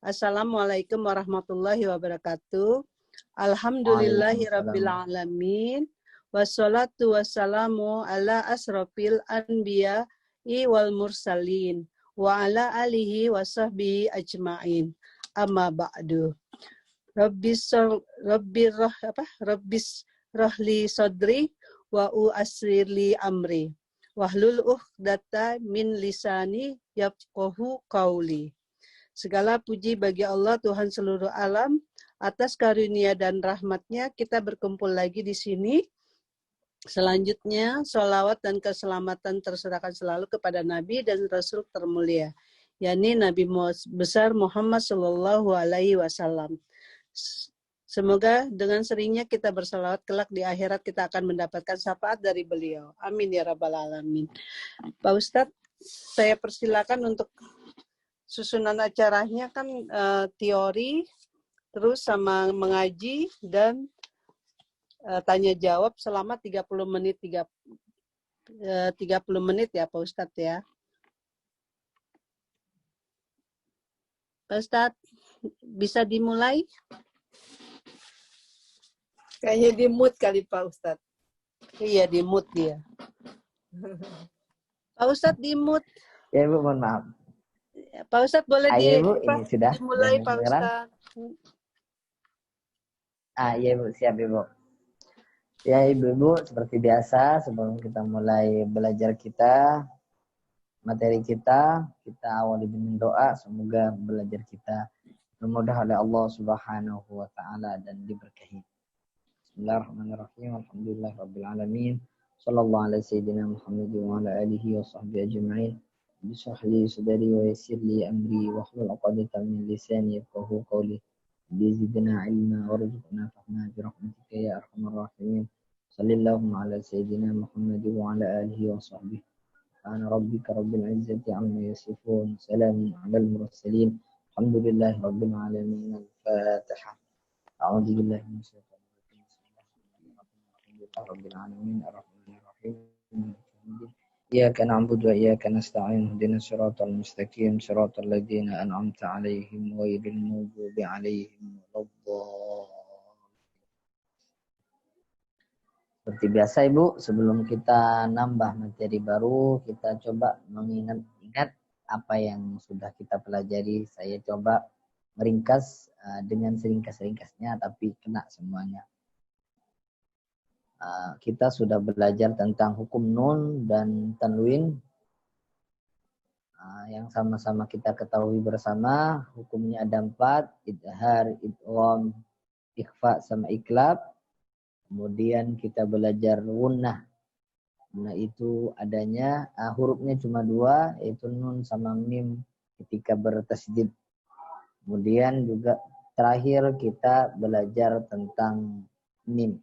Assalamualaikum warahmatullahi wabarakatuh. Alhamdulillahirabbil alamin. Wassalatu wassalamu ala asrofil anbiya'i wal mursalin wa ala alihi wa sahbihi ajma'in. Amma ba'du. Rabbis rahli sodri wa u'asrili amri. Wahlul uqdata min lisani yafqahu qauli. Segala puji bagi Allah Tuhan seluruh alam. Atas karunia dan rahmatnya kita berkumpul lagi di sini. Selanjutnya, sholawat dan keselamatan terserahkan selalu kepada Nabi dan Rasul termulia, yakni Nabi besar Muhammad Sallallahu Alaihi Wasallam. Semoga dengan seringnya kita bersalawat kelak di akhirat kita akan mendapatkan syafaat dari beliau. Amin ya rabbal alamin. Pak Ustadz, saya persilakan untuk susunan acaranya kan teori, terus sama mengaji dan tanya jawab selama 30 menit ya Pak Ustadz ya. Pak Ustadz, bisa dimulai? Kayaknya di mute kali Pak Ustadz. Iya, di mute dia. Pak Ustadz di mute. Ya Ibu, mohon maaf. Pak Ustadz boleh Ibu, ini sudah dimulai Pak Ustadz. Iya Ibu, siap Ibu. Ya Ibu, seperti biasa sebelum kita mulai belajar materi kita awali dengan doa, semoga belajar kita dimudah oleh Allah Subhanahu wa taala dan diberkahi. Bismillahirrahmanirrahim. Alhamdulillahirabbil alamin. Shallallahu ala sayyidina Muhammad wa ala alihi wa sahbihi ajma'in. Bismillah li sadri wa yassir li amri wa hlul 'uqdatam min lisani yafqahu qawli. Bizidna ilma warzuqna fahma bi rahmatika ya arhamar rahimin. Sallallahu ala sayyidina Muhammad wa ala alihi wa sahbihi. Ana rabbika rabbil izzati amma yasifun. Salamun alal mursalin. Alhamdulillahi rabbil alamin. Al-Fatihah. A'udzu billahi minasy syaithanir rajim. Bismillahirrahmanirrahim. Rabbil alamin arrahmanir rahim. Iyyaka na'budu wa iyyaka nasta'in. Ihdinas siratal mustaqim. Siratal ladzina an'amta 'alaihim ghairil maghdubi 'alaihim waladdallin. Seperti biasa Ibu, sebelum kita nambah materi baru, kita coba mengingat apa yang sudah kita pelajari. Saya coba meringkas dengan seringkas-ringkasnya, tapi kena semuanya. Kita sudah belajar tentang hukum nun dan tanwin. Yang sama-sama kita ketahui bersama, hukumnya ada 4, idhar, idgham, ikhfa, sama iklab. Kemudian kita belajar gunnah. Gunnah itu adanya hurufnya cuma 2, yaitu nun sama mim ketika bertasydid. Kemudian juga terakhir kita belajar tentang mim.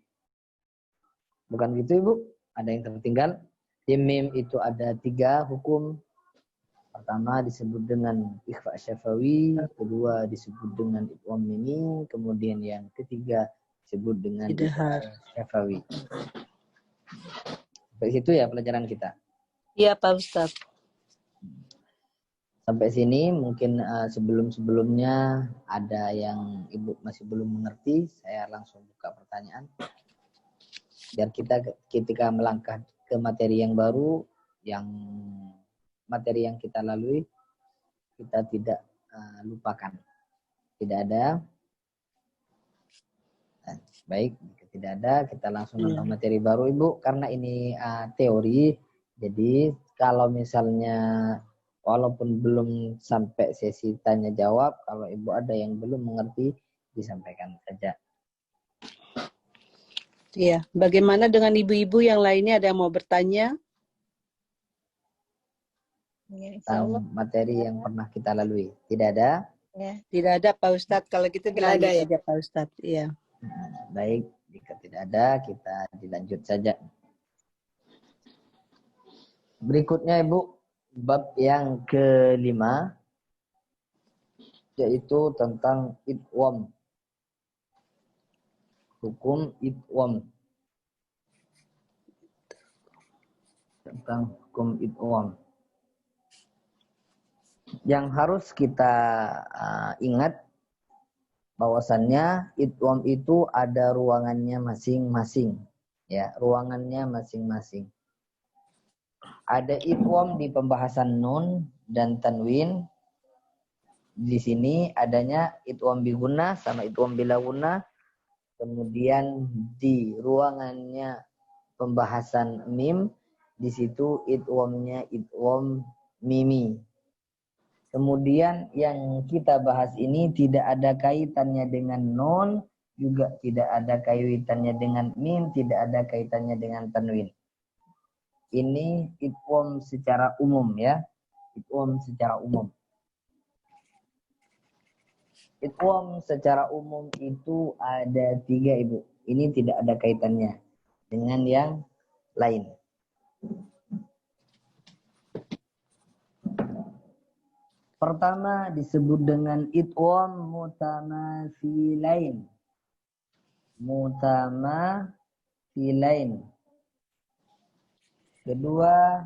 Bukan gitu Ibu? Ada yang tertinggal? Di mim itu ada 3 hukum. Pertama disebut dengan ikhfa syafawi, kedua disebut dengan idgham mimi, kemudian yang ketiga disebut dengan idhar syafawi. Sampai situ ya pelajaran kita. Iya Pak Ustadz. Sampai sini mungkin sebelum-sebelumnya ada yang Ibu masih belum mengerti, saya langsung buka pertanyaan. Biar kita ketika melangkah ke materi yang baru, materi yang kita lalui, kita tidak lupakan. Tidak ada. Baik, jika tidak ada, kita langsung nonton materi baru Ibu. Karena ini teori, jadi kalau misalnya walaupun belum sampai sesi tanya jawab, kalau Ibu ada yang belum mengerti, disampaikan saja. Iya, bagaimana dengan ibu-ibu yang lainnya, ada yang mau bertanya? Ya, tentang materi yang pernah kita lalui. Tidak ada? Ya, tidak ada Pak Ustadz. Kalau gitu dilanjut aja Pak Ustadz. Iya. Baik, jika tidak ada, kita dilanjut saja. Berikutnya Ibu, bab yang ke-5, yaitu tentang idgham. Hukum idgham. Tentang hukum idgham. Yang harus kita ingat bahwasannya idgham itu ada ruangannya masing-masing. Ya, ruangannya masing-masing. Ada idgham di pembahasan nun dan tanwin. Di sini adanya idgham bi gunnah sama idgham bila gunnah. Kemudian di ruangannya pembahasan mim, di situ idghamnya idgham mimi. Kemudian yang kita bahas ini tidak ada kaitannya dengan nun, juga tidak ada kaitannya dengan mim, tidak ada kaitannya dengan tanwin. Ini idgham secara umum ya. Idgham secara umum. Idgham secara umum itu ada 3, Ibu. Ini tidak ada kaitannya dengan yang lain. Pertama disebut dengan idgham mutamathilain. Mutamathilain. Kedua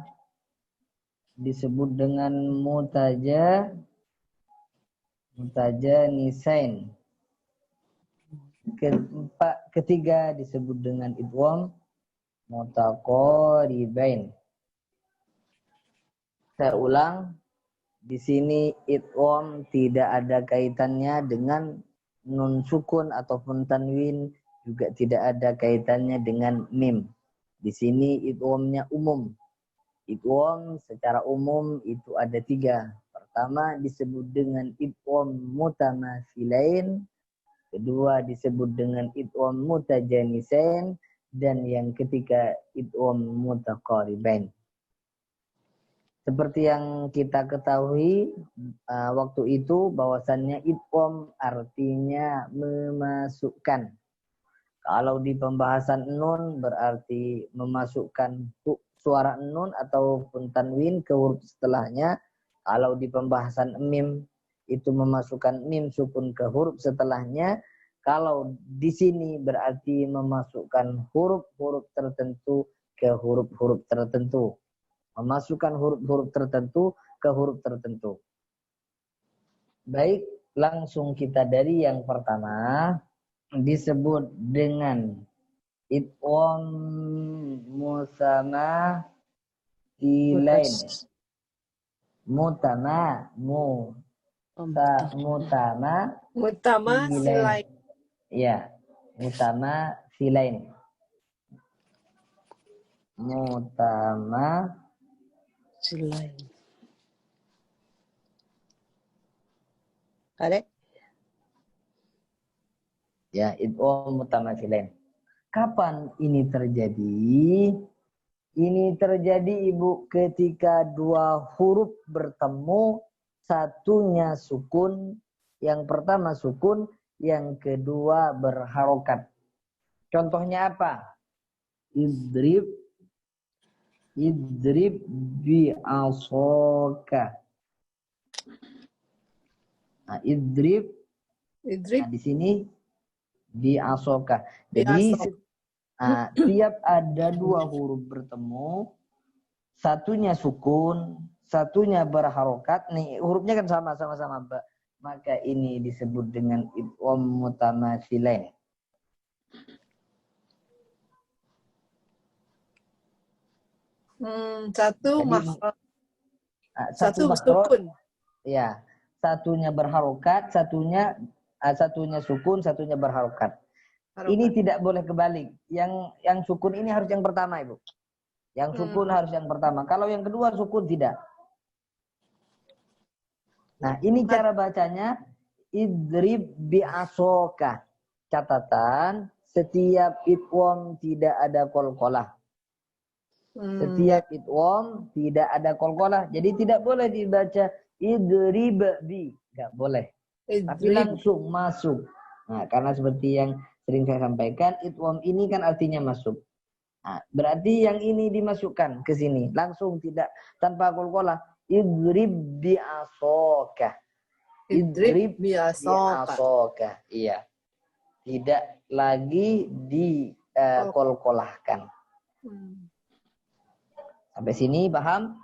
disebut dengan mutajanisain. Ketiga disebut dengan idgham mutaqaribain. Saya ulang. Di sini idgham tidak ada kaitannya dengan nun sukun ataupun tanwin, juga tidak ada kaitannya dengan mim. Di sini idghamnya umum. Idgham secara umum itu ada 3. Pertama disebut dengan idgham mutamathilain, kedua disebut dengan idgham mutajanisain, dan yang ketiga idgham mutaqaribain. Seperti yang kita ketahui waktu itu bahwasannya idgham artinya memasukkan. Kalau di pembahasan nun berarti memasukkan suara nun ataupun tanwin ke huruf setelahnya. Kalau di pembahasan mim itu memasukkan mim sukun ke huruf setelahnya. Kalau di sini berarti memasukkan huruf-huruf tertentu ke huruf-huruf tertentu. Memasukkan huruf-huruf tertentu ke huruf tertentu. Baik, langsung kita dari yang pertama. Disebut dengan idgham mutamathilain. Mutamathilain. Ya, mutamathilain. Silain. Ada? Ya, idgham mutamathilain. Kapan ini terjadi? Ini terjadi, Ibu, ketika 2 huruf bertemu, satunya sukun, yang pertama sukun, yang kedua berharokat. Contohnya apa? Idrib bi'asaka. Nah, idrib. Nah, di sini bi'asaka. Jadi tiap ada 2 huruf bertemu, satunya sukun, satunya berharokat. Nih, hurufnya kan sama-sama, maka ini disebut dengan idgham mutamathilain. Satu sukun. Ya, satunya berharokat, satunya sukun, satunya berharokat. Ini tidak boleh kebalik. Yang sukun ini harus yang pertama, Ibu. Yang sukun harus yang pertama. Kalau yang kedua sukun tidak. Nah, ini cara bacanya idrib bi'asoka. Catatan, setiap idgham tidak ada qalqalah. Setiap idgham tidak ada qalqalah. Jadi tidak boleh dibaca idrib bi. Enggak boleh. Tapi langsung masuk. Nah, karena seperti yang sering saya sampaikan, idgham ini kan artinya masuk. Nah, berarti yang ini dimasukkan ke sini. Langsung tidak, tanpa qalqalah. Idrib bi'asoka. Idrib bi'asoka. Iya. Tidak lagi di qalqalahkan. Sampai sini paham?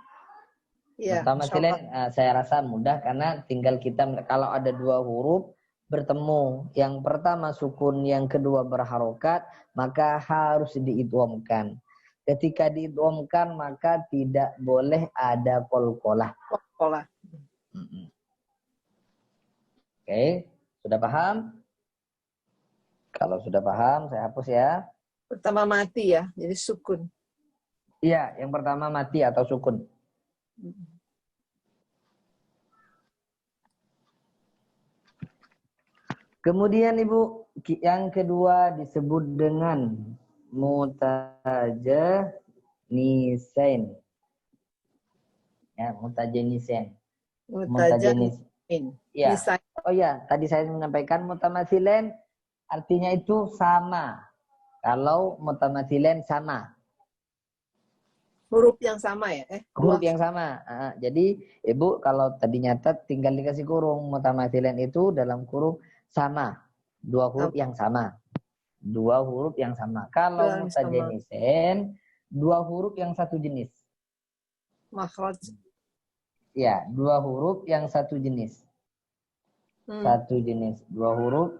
Iya, Mutamasilen insyaallah. saya rasa mudah karena tinggal kita kalau ada dua huruf bertemu, yang pertama sukun, yang kedua berharokat, maka harus diidghamkan. Ketika diidghamkan maka tidak boleh ada qalqalah. Pola. Oke, sudah paham? Kalau sudah paham, saya hapus ya. Pertama mati ya, jadi sukun. Iya, yang pertama mati atau sukun. Kemudian Ibu, yang kedua disebut dengan mutajanisen. Ya, mutajanisen. Mutajanis. Mutajanin. Ya. Nisain. Oh ya, tadi saya menyampaikan mutamasilen artinya itu sama. Kalau mutamasilen sama. Huruf yang sama ya? Huruf yang sama. Jadi Ibu kalau tadi nyatet tinggal dikasih kurung. Mutamasilen itu dalam kurung sama. Dua huruf yang sama. Dua huruf yang sama. Kalau Yang sama. mutajanisen, dua huruf yang satu jenis. Makhraj. Ya, dua huruf yang satu jenis. Satu jenis. Dua huruf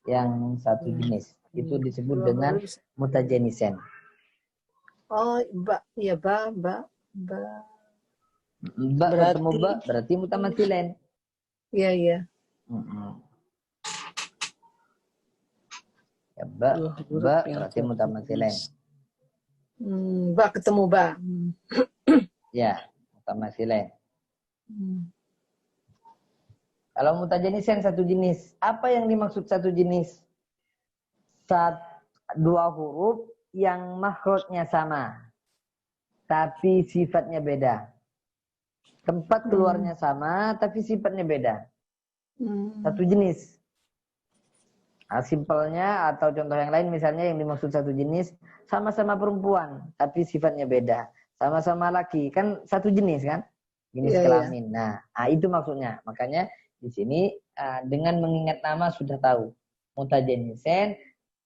yang satu jenis. Itu disebut Dua dengan huruf. mutajanisen. Oh, ba. Iya, ba. Ba Berarti- ketemu ba berarti mutamasilen. Iya, iya. Ya, ba Dua huruf yang berarti satu mutamasilen. jenis. Ba ketemu ba. Ya, mutamasilen. Kalau mutajanisen satu jenis, apa yang dimaksud satu jenis? Dua huruf yang makhrajnya sama, tapi sifatnya beda. Tempat keluarnya sama, tapi sifatnya beda. Satu jenis. Nah, simpelnya atau contoh yang lain misalnya yang dimaksud satu jenis, sama-sama perempuan, tapi sifatnya beda. Sama-sama laki, kan satu jenis kan? Jenis kelamin. Nah, itu maksudnya. Makanya di sini dengan mengingat nama sudah tahu. Mutajanisen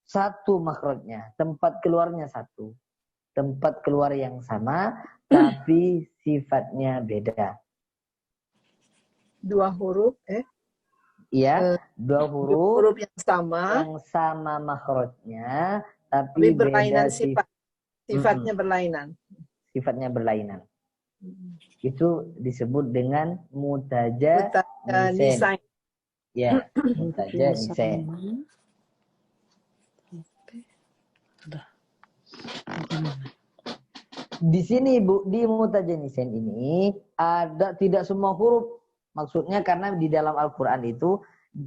satu makhrajnya, tempat keluarnya satu. Tempat keluar yang sama, tapi sifatnya beda. Dua huruf, Iya, dua huruf yang sama makhrajnya, tapi tapi berlainan beda sifat. Sifatnya berlainan. Sifatnya berlainan. Itu disebut dengan mutajanisen. Ya, mutajanisen. Di sini Bu, di mutajanisen ini ada tidak semua huruf. Maksudnya karena di dalam Al-Qur'an itu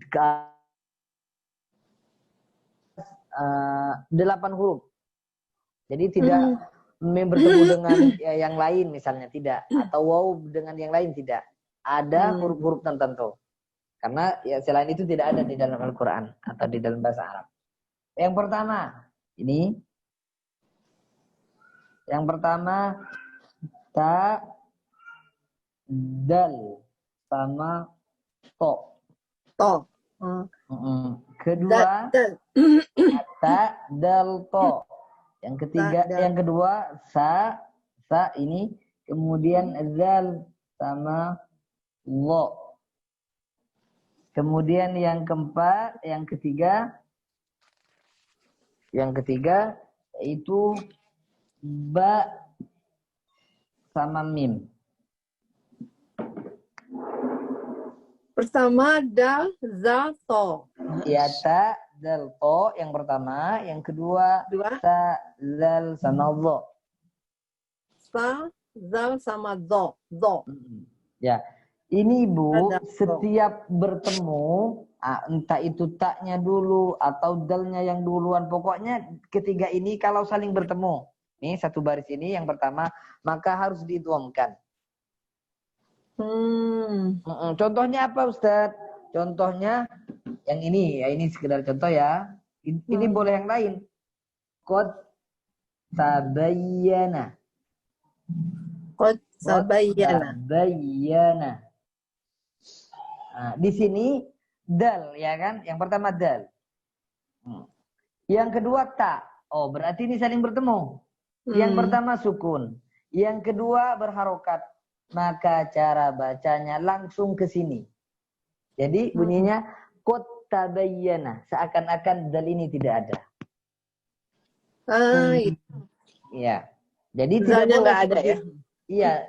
8 huruf. Jadi tidak bertemu dengan yang lain misalnya tidak, atau waw dengan yang lain tidak. Ada huruf-huruf tertentu. Karena ya selain itu tidak ada di dalam Al-Qur'an atau di dalam bahasa Arab. Yang pertama, ini yang pertama ta, dal sama to. To. Kedua ta, dal, to. Yang ketiga, yang kedua sa ini, kemudian zal sama lo. Kemudian yang keempat, yang ketiga itu ba sama mim. Pertama dal, za, to. Ya, ta, dal, to yang pertama, yang kedua ta, zal sama lo. Sa, zal sama do. Ya. Ini Bu, setiap bertemu, entah itu taknya dulu atau dalnya yang duluan, pokoknya ketiga ini kalau saling bertemu, nih satu baris ini yang pertama, maka harus diidghamkan. Contohnya apa Ustadz? Contohnya yang ini, ya ini sekedar contoh ya. Ini boleh yang lain. Qad tabayyana. Qad tabayyana. Nah, di sini dal ya kan? Yang pertama dal. Yang kedua ta. Oh, berarti ini saling bertemu. Yang pertama sukun. Yang kedua berharokat. maka cara bacanya langsung ke sini. Jadi bunyinya qad tabayyana, seakan-akan dal ini tidak ada. Iya. Jadi tidak Zalnya boleh nggak ada seperti ya? iya,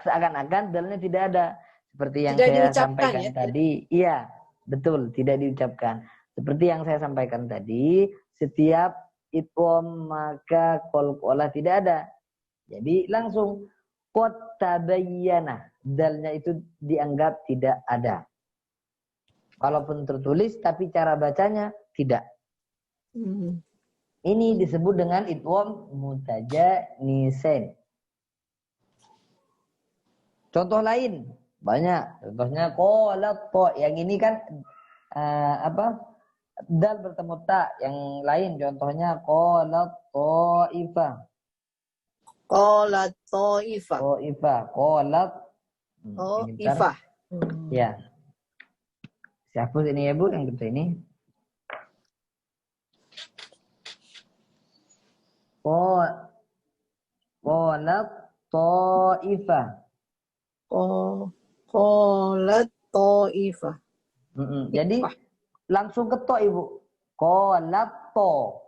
seakan-akan dalnya tidak ada. Seperti yang Tidak saya diucapkan sampaikan ya? tadi. Iya, betul, tidak diucapkan. Seperti yang saya sampaikan tadi, setiap idgham maka qalqalah tidak ada. Jadi langsung qad tabayyana, dalnya itu dianggap tidak ada. Walaupun tertulis tapi cara bacanya tidak. Ini disebut dengan idgham mutajanisain. Contoh lain banyak. Contohnya qalat ta. Yang ini kan dal bertemu ta. Yang lain contohnya qalat ta'ifah. Qalat ta'ifah. Ta'ifah. Qalat Ta'ifah. Ya. Siapa ini ya Bu yang kita ini? Qalat ta'ifah. Qalat ta'ifah. Jadi langsung ke to Ibu. Qalat to.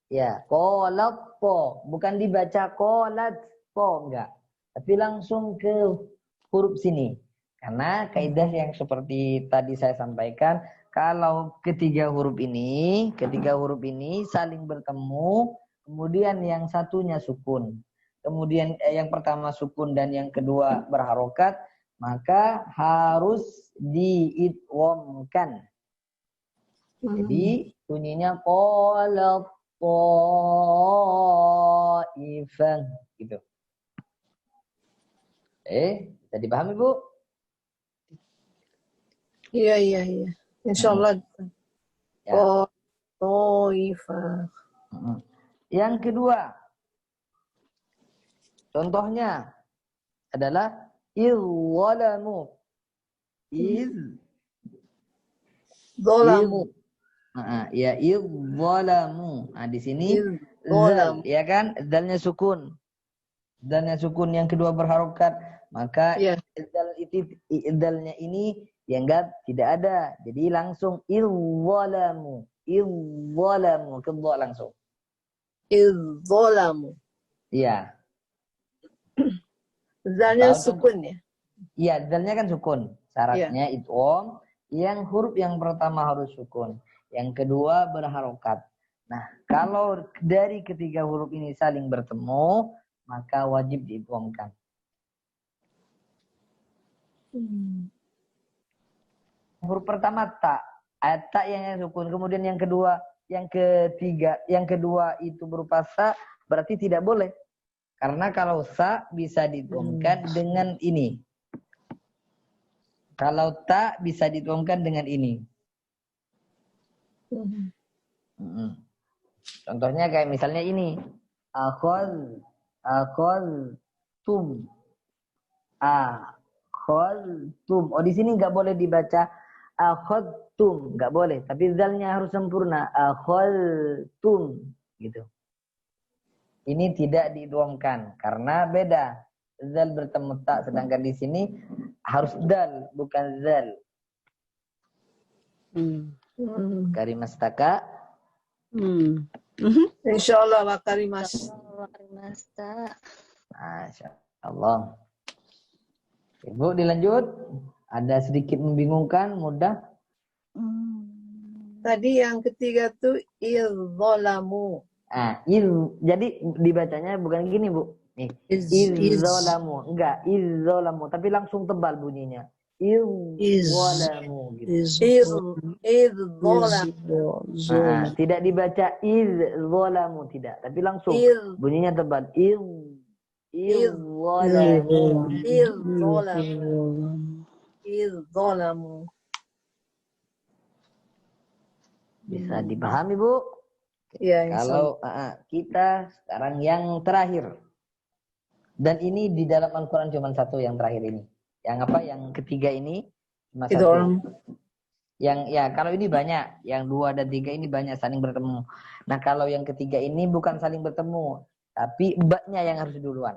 Ya, qalat to. Bukan dibaca qalat to, enggak. Tapi langsung ke huruf sini. Karena kaidah yang seperti tadi saya sampaikan, kalau ketiga huruf ini saling bertemu, kemudian yang satunya sukun. Kemudian yang pertama sukun dan yang kedua berharokat, maka harus diidghamkan. Jadi bunyinya qalat ta'ifah gitu. Bisa dipahami Bu? Iya. Insyaallah. Ya. Ta'ifah. Yang kedua, contohnya adalah izzalamu. Zalamu. Ya izzalamu. Nah, di sini Zalamu. ya kan, dalnya sukun. Dalnya sukun, yang kedua berharokat, maka dalnya ini dianggap tidak ada. Jadi langsung izzalamu. Kedua langsung. Izzalamu. Iya. Zalnya sukun ya? Iya, dalnya kan sukun. Syaratnya idgham, yang huruf yang pertama harus sukun, yang kedua berharokat. Nah, kalau dari ketiga huruf ini saling bertemu, maka wajib diidghamkan. Huruf pertama ta, ta yang sukun, kemudian yang kedua, yang kedua itu berupa sa, berarti tidak boleh. Karena kalau sa bisa diidghamkan dengan ini. Kalau ta bisa diidghamkan dengan ini. Contohnya kayak misalnya ini. Akhadtum. Oh, di sini nggak boleh dibaca akhadtum, nggak boleh. Tapi zalnya harus sempurna. Akhadtum, gitu. Ini tidak diidghamkan karena beda. Zal bertemu ta, sedangkan di sini harus dal, bukan zal. Karimastaka. Insyaallah wa karimas. Masya Allah. Ibu dilanjut. Ada sedikit membingungkan, mudah. Tadi yang ketiga tuh izzalamu. Jadi dibacanya bukan gini Bu. Nih, izzalamu, enggak izzalamu, tapi langsung tebal bunyinya. Izzalamu gitu. Izzalamu. Tidak dibaca izzalamu, tidak, tapi langsung bunyinya tebal. Izzalamu. Bisa dipahami Bu? Ya, kalau kita sekarang yang terakhir. Dan ini di dalam Al-Quran cuma satu yang terakhir ini. Yang apa? Yang ketiga ini cuma satu. Kalau ini banyak. Yang 2 dan 3 ini banyak saling bertemu. Nah, kalau yang ketiga ini bukan saling bertemu. Tapi ba-nya yang harus duluan.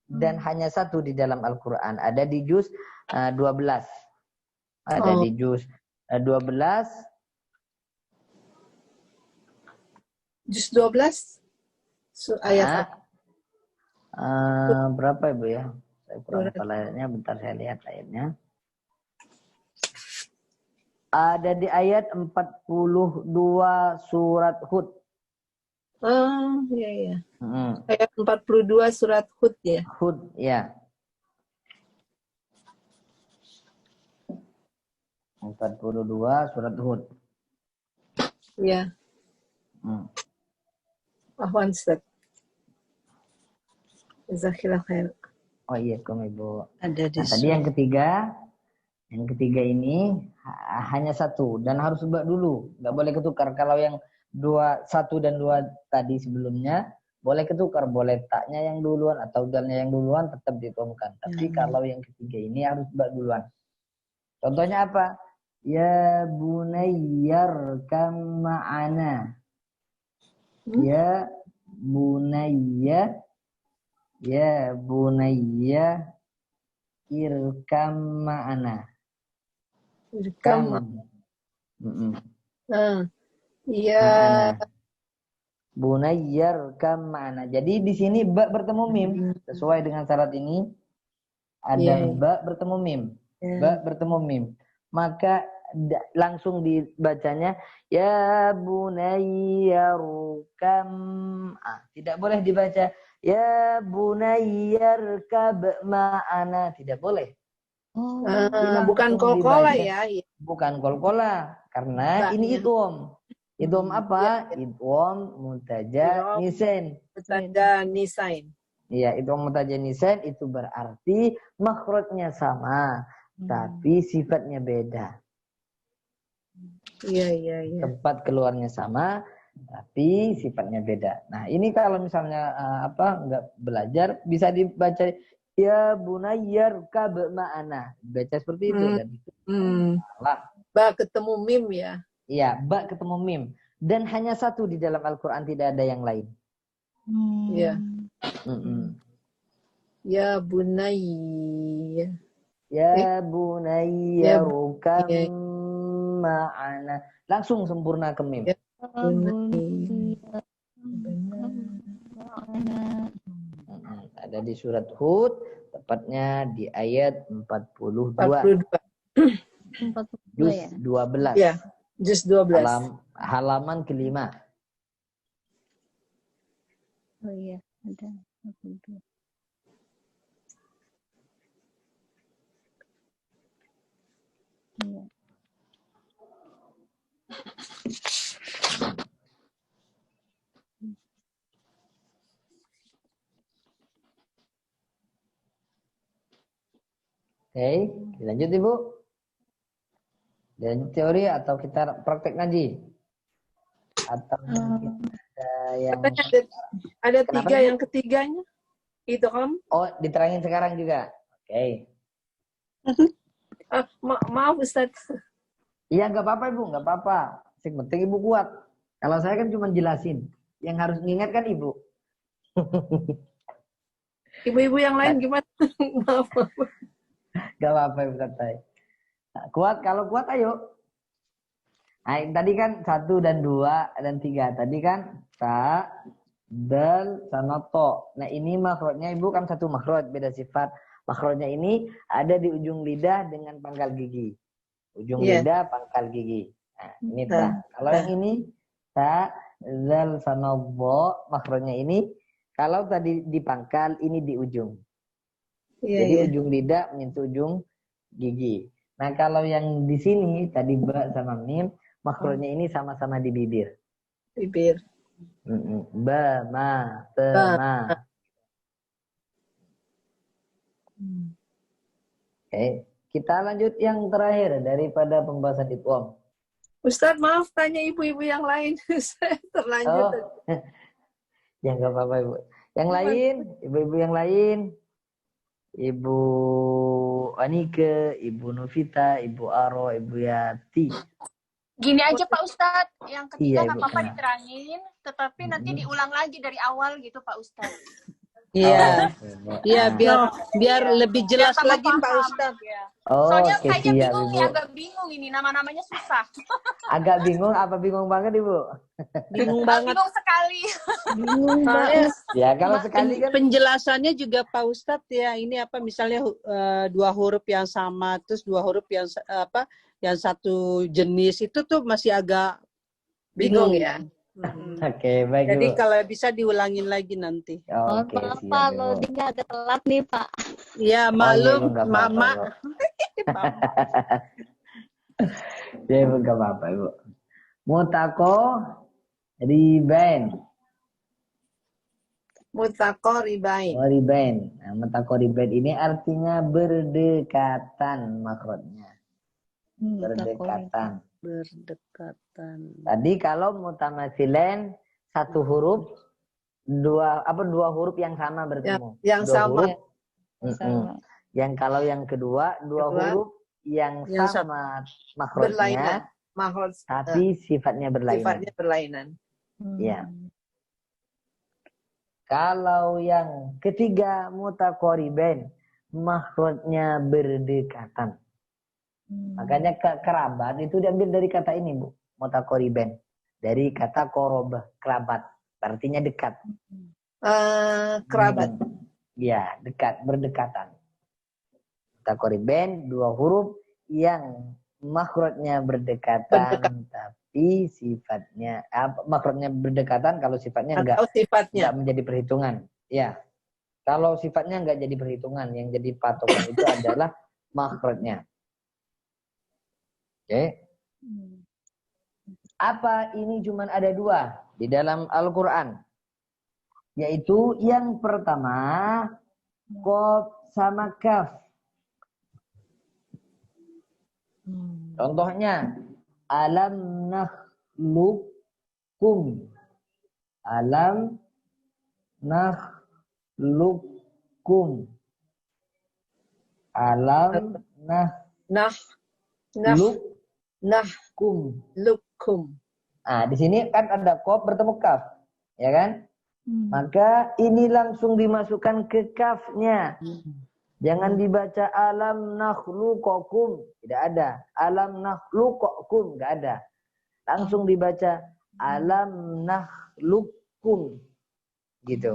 dan hanya satu di dalam Al-Quran. Ada di juz 12. Ada di juz 12. Juz 12 ayat Berapa Ibu ya? Saya kurang Surat. hafal ayatnya, bentar saya lihat ayatnya. Ada di ayat 42 surat Hud. Iya, iya. Ayat 42 surat Hud ya. Hud, ya. 42 surat Hud. Iya. Ahwan Ustaz. Jazakallah khair. Oh iya, Ibu. Ada di Tadi yang ketiga ini hanya satu dan harus ubah dulu, nggak boleh ketukar. Kalau yang 1 dan 2 tadi sebelumnya boleh ketukar, boleh taknya yang duluan atau dalnya yang duluan tetap ditomkan. Tapi kalau yang ketiga ini harus ubah duluan. Contohnya apa? Ya bunayyar kam ma'ana. Ya bunayya irkam ma'ana. Irkam. Iya. Bunayyar kam ma'ana. Jadi di sini ba bertemu mim. Sesuai dengan syarat ini ada ba bertemu mim. Ba bertemu mim. Maka langsung dibacanya ya bunayyar kam. Tidak boleh dibaca ya bunayyar kab ma'ana. Tidak boleh. Bukan kol-kola ya. Bukan kol-kola. Karena ini idgham. Idgham apa? Idgham mutaja nisain. Mutaja nisain. Iya, idgham mutaja nisain itu berarti makhrajnya sama, tapi sifatnya beda. Iya. Tempat keluarnya sama, tapi sifatnya beda. Nah, ini kalau misalnya nggak belajar bisa dibaca ya bunayyar kab ma'ana. Baca seperti itu dan itu salah. Ba ketemu mim ya. Iya, ba ketemu mim. Dan hanya satu di dalam Al-Quran, tidak ada yang lain. Iya. Ya bunayya. Ya bunayya rukam ma'ana. Langsung sempurna ke mim. Ya, ada di surat Hud, tepatnya di ayat 42. 42. Juz 12. Ya. Juz 12. Halaman kelima. Oh iya, ada 42. Iya. Oke, lanjut Ibu. Dan teori atau kita praktek ngaji? Atau ada yang ada tiga yang ketiganya itu kan? Oh, diterangin sekarang juga. Oke. Maaf Ustaz. Iya, nggak apa-apa Ibu, nggak apa-apa. Yang penting Ibu kuat. Kalau saya kan cuma jelasin. Yang harus mengingat kan Ibu. Ibu-ibu yang lain gimana? Maaf. Nggak apa-apa Ibu santai. Kuat, kalau kuat ayo. Nah, tadi kan 1 dan 2 dan 3. Tadi kan ta, dal, sama to. Nah, ini makhrajnya Ibu kan satu makhraj, beda sifat. Makhrajnya ini ada di ujung lidah dengan pangkal gigi. Ujung lidah, pangkal gigi. Nah, ini ta. Kalau yang ini ta, dal, sama bo, makhrajnya ini kalau tadi di pangkal, ini di ujung. Jadi ujung lidah menyentuh ujung gigi. Nah, kalau yang di sini tadi ba sama mim, makhrajnya ini sama-sama di bibir. Bibir. Ba, ma, te, ma. Oke, kita lanjut yang terakhir daripada pembahasan idgham. Ustaz, maaf tanya ibu-ibu yang lain. Saya terlanjut. Ya nggak apa-apa Ibu. Yang lain, ibu-ibu yang lain. Ibu Anike, Ibu Novita, Ibu Aro, Ibu Yati. Gini aja Pak Ustadz, yang ketiga Iya, nggak apa-apa diterangin, tetapi nanti diulang lagi dari awal gitu Pak Ustadz. Iya, Oke, Bu. iya Ah. biar No. biar Iya. lebih Biar jelas tambah lagi Pak paham. Ustadz. Ya. Oh, Soalnya oke, kayaknya siap, bingung nih, Ibu. agak bingung ini. Nama-namanya susah. Agak bingung apa bingung banget, Ibu? Bingung banget. Bingung sekali. Bingung Soalnya banget. Ya, kalau sekali kan penjelasannya juga Pak Ustadz ya, ini apa misalnya dua huruf yang sama, terus dua huruf yang yang satu jenis itu tuh masih agak Bingung bingung. ya. Oke, baik, Jadi Ibu. kalau bisa diulangin lagi nanti. Mohon Oke, maaf siap, Pak, Ibu. loadingnya agak telat nih Pak. Ya Oh, iya, Ibu, maklum, nggak apa-apa, Mama. Ibu. Mama. Ya, Ibu, nggak apa-apa, Ibu. Mutako riben. Mutaqoribain. Riben. Nah, mutako riben ini artinya berdekatan makrotnya. Berdekatan. Berdekatan. Tadi kalau mutamasilen satu huruf dua huruf yang sama bertemu. Yang Dua sama. huruf. Sama. Yang kalau yang kedua dua Kedua, huruf yang yang sama Berlainan. makrotnya Makhraj tapi sifatnya berlainan. sifatnya berlainan. Ya. Kalau yang ketiga mutaqoriben makrotnya berdekatan. Makanya kerabat itu diambil dari kata ini, Bu. Mutaqoriben. Dari kata korobah, kerabat. Artinya dekat. Kerabat. Ya, dekat, berdekatan. Mutaqoriben dua huruf yang makrotnya berdekatan tapi sifatnya makrotnya berdekatan kalau sifatnya Atau sifatnya. enggak menjadi perhitungan. Ya. Kalau sifatnya enggak jadi perhitungan, yang jadi patokan itu adalah makrotnya. Oke. Apa ini cuma ada dua di dalam Al-Quran? Yaitu yang pertama, Qaf sama Kaf. Contohnya, alam nakhluqkum. Alam nakhluqkum. Alam nakhluqkum. Lukum. Nah, di sini kan ada qaf bertemu kaf, ya kan? Maka ini langsung dimasukkan ke kafnya. Jangan dibaca alam nakhluqakum, tidak ada. Alam nakhluqakum, enggak ada. Langsung dibaca alam nakhluqkum. Gitu.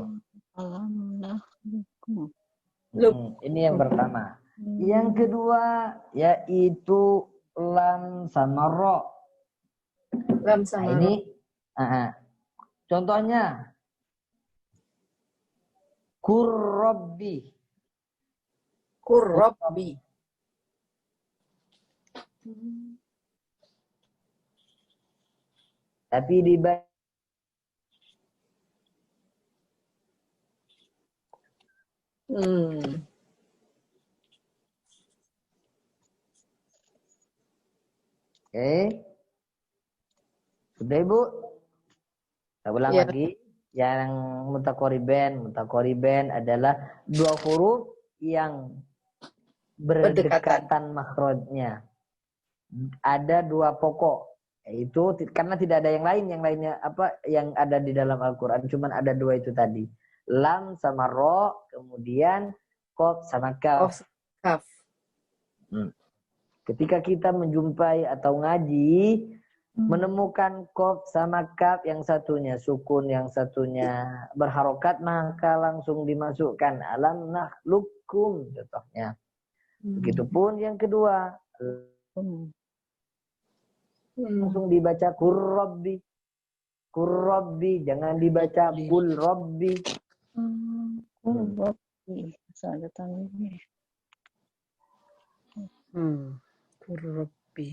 Alam nakhluqkum. Ini yang pertama. Yang kedua yaitu lam sama ro. Lam sama Nah, ini contohnya kurrabbi. Kurrabbi. Tapi dibaca Oke. Sudah, Ibu? Saya ulang Ya. lagi. Yang mutaqoriben adalah dua huruf yang berdekatan makhrajnya. Ada dua pokok, yaitu karena tidak ada yang lain, yang lainnya apa yang ada di dalam Al-Qur'an, cuman ada dua itu tadi. Lam sama ro, kemudian qaf sama kaf. Kaf. Ketika kita menjumpai atau ngaji, menemukan qaf sama kaf, yang satunya sukun, yang satunya berharokat, maka langsung dimasukkan alam nakhluqkum contohnya. Begitupun yang kedua, langsung dibaca kurrabbi. Kurrabbi, jangan dibaca kul rabbi. Kurrabbi. Ada tangannya. Kurrabbi.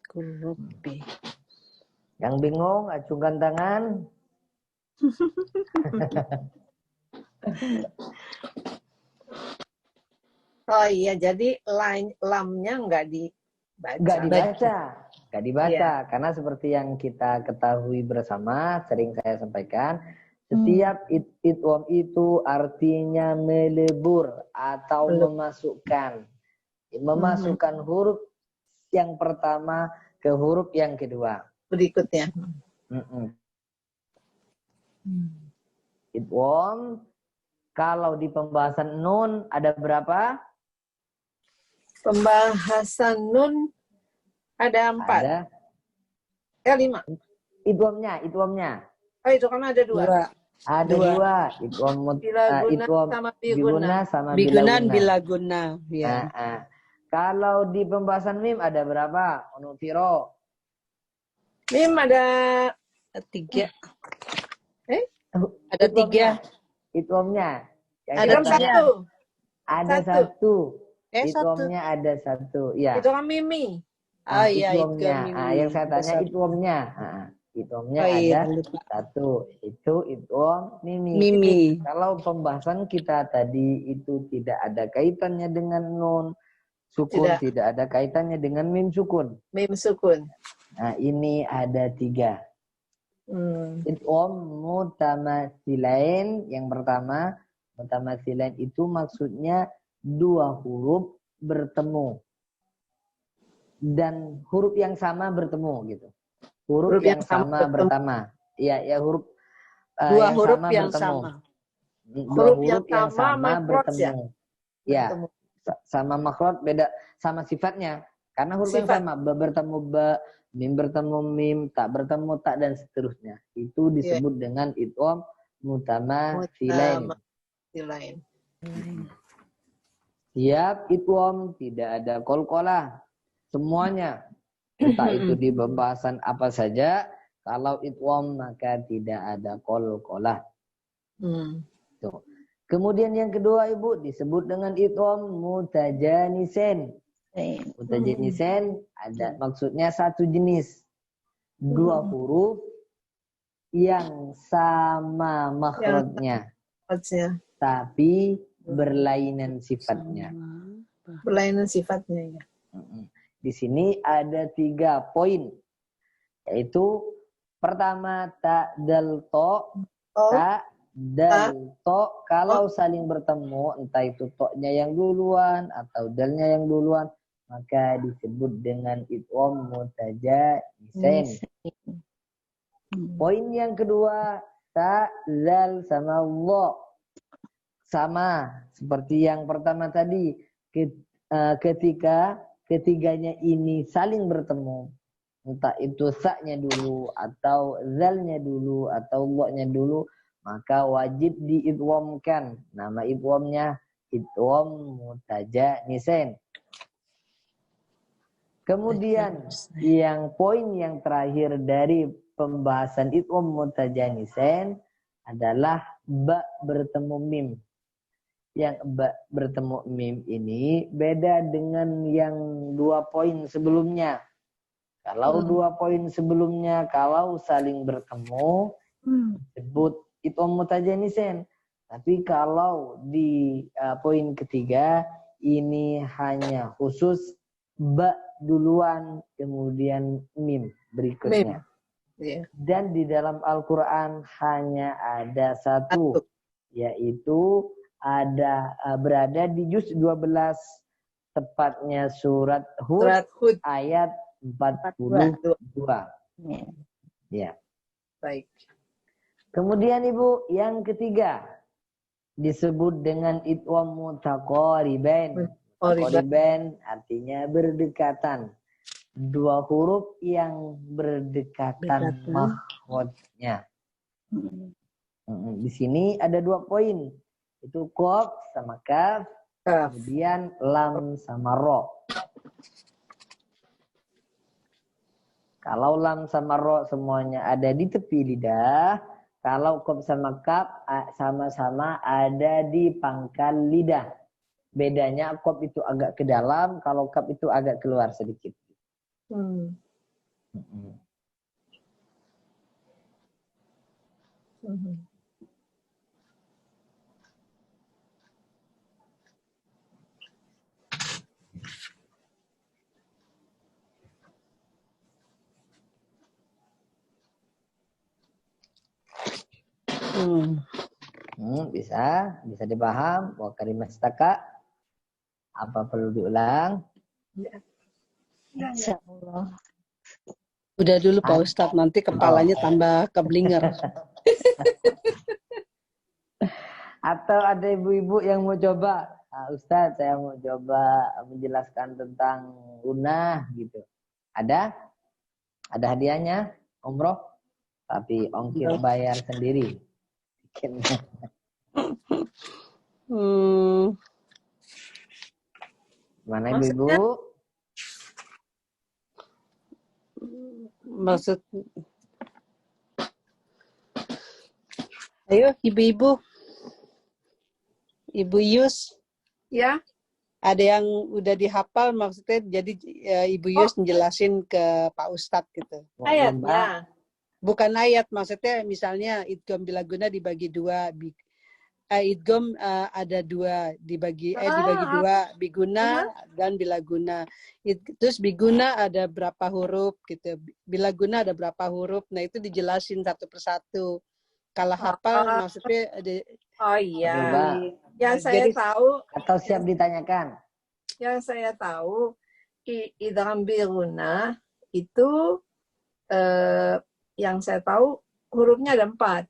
Kurrabbi. Yang bingung, acungkan tangan. Oh iya, jadi lamnya nggak dibaca. Nggak dibaca. Iya. Karena seperti yang kita ketahui bersama, sering saya sampaikan, setiap idgham itu artinya melebur atau memasukkan. Memasukkan huruf yang pertama ke huruf yang kedua. Kalau di pembahasan nun ada berapa? Pembahasan nun ada 4. Ada 5. idghamnya. Oh, itu kan ada 2. Dua. Ada Dua. 2. Idgham Bilaguna sama biguna. sama Bigunan bilaguna. bilaguna. Ya. Kalau di pembahasan mim ada berapa? Unufiro. Mim ada 3. Eh? Ada 3. Idghamnya. Ada Idgham 1. Ada Satu. 1. 1. Idghamnya ada 1. Ya. Itu kan Mimi. Oh iya, idghamnya. idgham. Yang saya tanya Ada idghamnya. Idghamnya Oh iya, ada lupa. 1. Itu idgham mimi. Mimi. Kalau pembahasan kita tadi itu tidak ada kaitannya dengan nun sukun, tidak ada kaitannya dengan mim sukun. Mim sukun. Nah, ini ada 3. Idgham mutamathilain. Yang pertama, mutamathilain itu maksudnya 2 huruf bertemu dan huruf yang sama bertemu gitu. Huruf yang sama bertemu. Ya huruf 2 huruf yang bertemu. sama. 2 Huruf huruf yang sama makhraj bertemu. Ya. Sama makhraj beda sama sifatnya. Karena huruf yang sama bertemu ba, mim bertemu mim, tak bertemu tak dan seterusnya. Itu disebut dengan idgham mutamathilain. Siap idgham tidak ada qalqalah. Semuanya entah itu di pembahasan apa saja, kalau idgham maka tidak ada qalqalah. Tuh. Kemudian yang kedua Ibu disebut dengan idgham mutajanisen. Mutajanisen ada maksudnya satu jenis. 2 huruf yang sama makhrajnya. Tapi berlainan sifatnya. Berlainan sifatnya ya. Di sini ada 3 poin. Yaitu pertama ta dal to, ta dal to kalau saling bertemu entah itu to-nya yang duluan atau dalnya yang duluan maka disebut dengan idgham mutajanisen. Poin yang kedua ta zal sama wa sama seperti yang pertama tadi ketika ketiganya ini saling bertemu entah itu sa-nya dulu atau zalnya dulu atau wa-nya dulu maka wajib diidghamkan. Nama idghamnya idgham mutajanisen. Kemudian yang poin yang terakhir dari pembahasan idgham mutajanisen adalah ba bertemu mim. Yang ba bertemu mim ini beda dengan yang 2 poin sebelumnya. Kalau 2 poin sebelumnya kalau saling bertemu disebut idgham mutajanisen. Tapi kalau di poin ketiga ini hanya khusus ba duluan kemudian mim berikutnya. Dan di dalam Al-Qur'an hanya ada 1 yaitu ada berada di juz 12 tepatnya surat Hud ayat 42. Ya. Baik. Kemudian Ibu, yang ketiga disebut dengan idgham mutaqaribain. Mutaqaribain artinya berdekatan. 2 huruf yang berdekatan makhrajnya. Di sini ada 2 poin. Itu qaf sama kaf, kemudian lam sama ro. Kalau lam sama ro semuanya ada di tepi lidah, kalau qaf sama kaf sama-sama ada di pangkal lidah. Bedanya qaf itu agak ke dalam, kalau kaf itu agak keluar sedikit. Bisa dipaham bahwa kalimat staka apa perlu diulang? Insyaallah. Udah dulu Pak Ustadz, nanti kepalanya tambah keblinger. Atau ada ibu-ibu yang mau coba, Ustadz saya mau coba menjelaskan tentang unah gitu. Ada? Ada hadiahnya, umroh, tapi ongkir bayar sendiri. Mana ibu-ibu? Maksud, ayo ibu-ibu, Ibu Yus, Ya, ada yang udah dihafal maksudnya, jadi Ibu Yus menjelasin ke Pak Ustadz gitu. Mau ayatnya. coba? Bukan ayat, maksudnya misalnya idgham bilaguna dibagi dua, idgham ada dua dibagi dua, biguna dan bilaguna. Terus biguna ada berapa huruf gitu, bilaguna ada berapa huruf. Nah itu dijelasin satu persatu. Kalau hafal maksudnya ada. Oh iya. Coba. Yang saya Jadi, tahu, Atau siap ditanyakan? idgham bilaguna itu yang saya tahu hurufnya ada 4.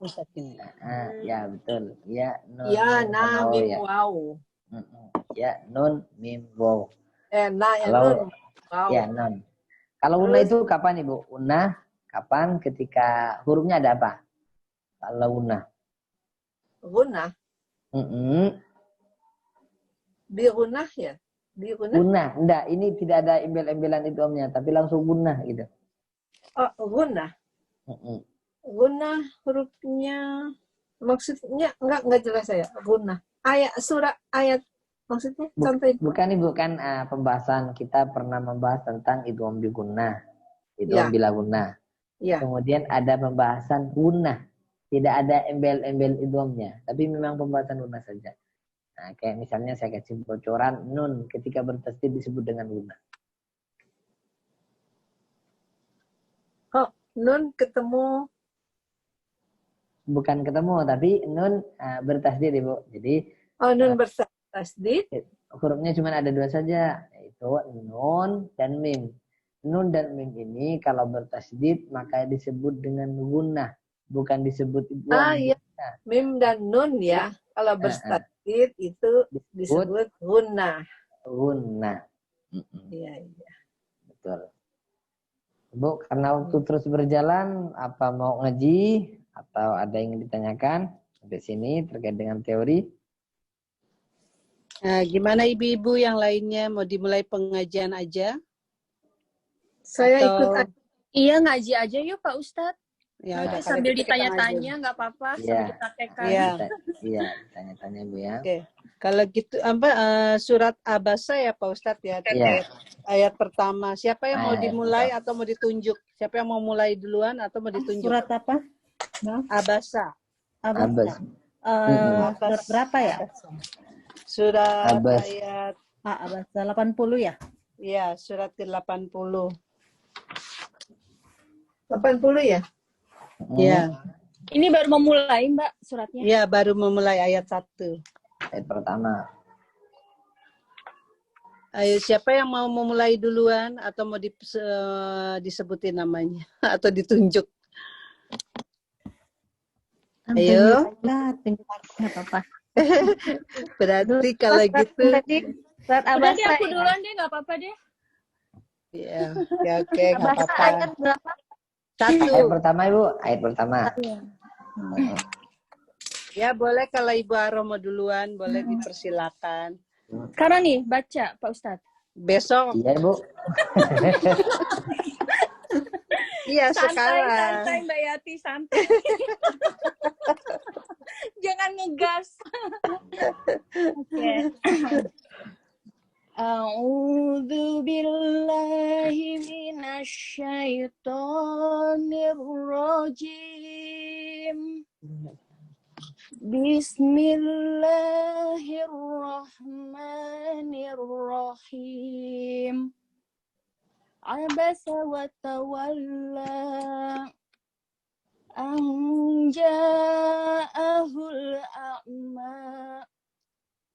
Ya betul. Ya, nun, Ya, mim, na, sama waw, mim, ya. waw. Ya, nun, mim, waw. Na, ya, Kalau nun, waw. ya nun. Kalau una itu kapan ibu? Una kapan? Ketika hurufnya ada apa? Kalau una. Gunah. Bigunah ya? Bigunah? Una, enggak. Ini tidak ada embel-embelan idghamnya, tapi langsung gunah gitu. Oh, gunah. Gunah hurufnya maksudnya enggak jelas saya. Gunah. Ayat maksudnya contohnya. Bukan ibu, kan pembahasan kita pernah membahas tentang idgham bi gunnah, idgham Ya. bila gunnah. Ya. Kemudian ada pembahasan gunnah, tidak ada embel-embel idghamnya, tapi memang pembahasan gunnah saja. Nah, kayak misalnya saya kasih bocoran, nun ketika bertasdid disebut dengan gunnah. Oh, nun ketemu. Bukan ketemu, tapi nun bertasdid ibu. Jadi Nun bertasdid. hurufnya cuma ada dua saja, yaitu nun dan mim. Nun dan mim ini kalau bertasdid maka disebut dengan gunnah, bukan disebut idgham. Iya. Mim dan nun ya. Kalau bertasdid itu disebut gunnah. Gunnah. Iya. Betul. Bu, karena waktu terus berjalan, apa mau ngaji atau ada yang ditanyakan sampai sini terkait dengan teori? Nah, gimana ibu-ibu yang lainnya, mau dimulai pengajian aja? Saya Atau- ikut. Iya, ngaji aja yuk Pak Ustadz. Ya udah, Nanti kalau sambil gitu kita ditanya-tanya nggak apa-apa, Iya. sambil dipraktekkan. Iya. Iya, tanya-tanya Bu ya. Oke, kalau gitu surat Abasa ya Pak Ustadz ya. Iya. Ayat pertama. Siapa yang mau Ayat dimulai pertama. atau mau ditunjuk? Siapa yang mau mulai duluan atau mau ditunjuk? Surat apa? Abasa. Abbas. Surat berapa ya? Surat Abbas. ayat, Abasa 80 ya? ya surat ke-80. 80 ya? Ya. Ini baru memulai Mbak suratnya. Ya, baru memulai ayat 1. Ayat pertama. Ayo, siapa yang mau memulai duluan atau mau disebutin namanya atau ditunjuk? Ayo. Tunjuk aku nggak apa-apa. Berarti kalau gitu, Surat Nanti Abasa. aku duluan deh, nggak apa-apa deh. ya, ya oke, nggak Abasa apa-apa. ayat berapa? 1. Ayat pertama Ibu, ayat pertama. Ya, boleh kalau Ibu Aro mau duluan, boleh dipersilakan. Sekarang nih, baca Pak Ustadz. Besok, Iya Ibu. iya Santai, sekarang. santai Mbak Yati, santai. Jangan ngegas. Oke. A'udzu billahi minasyaitonir rajim. Bismillahirrahmanirrahim. Abasa wa tawalla an ja'ahul a'ma.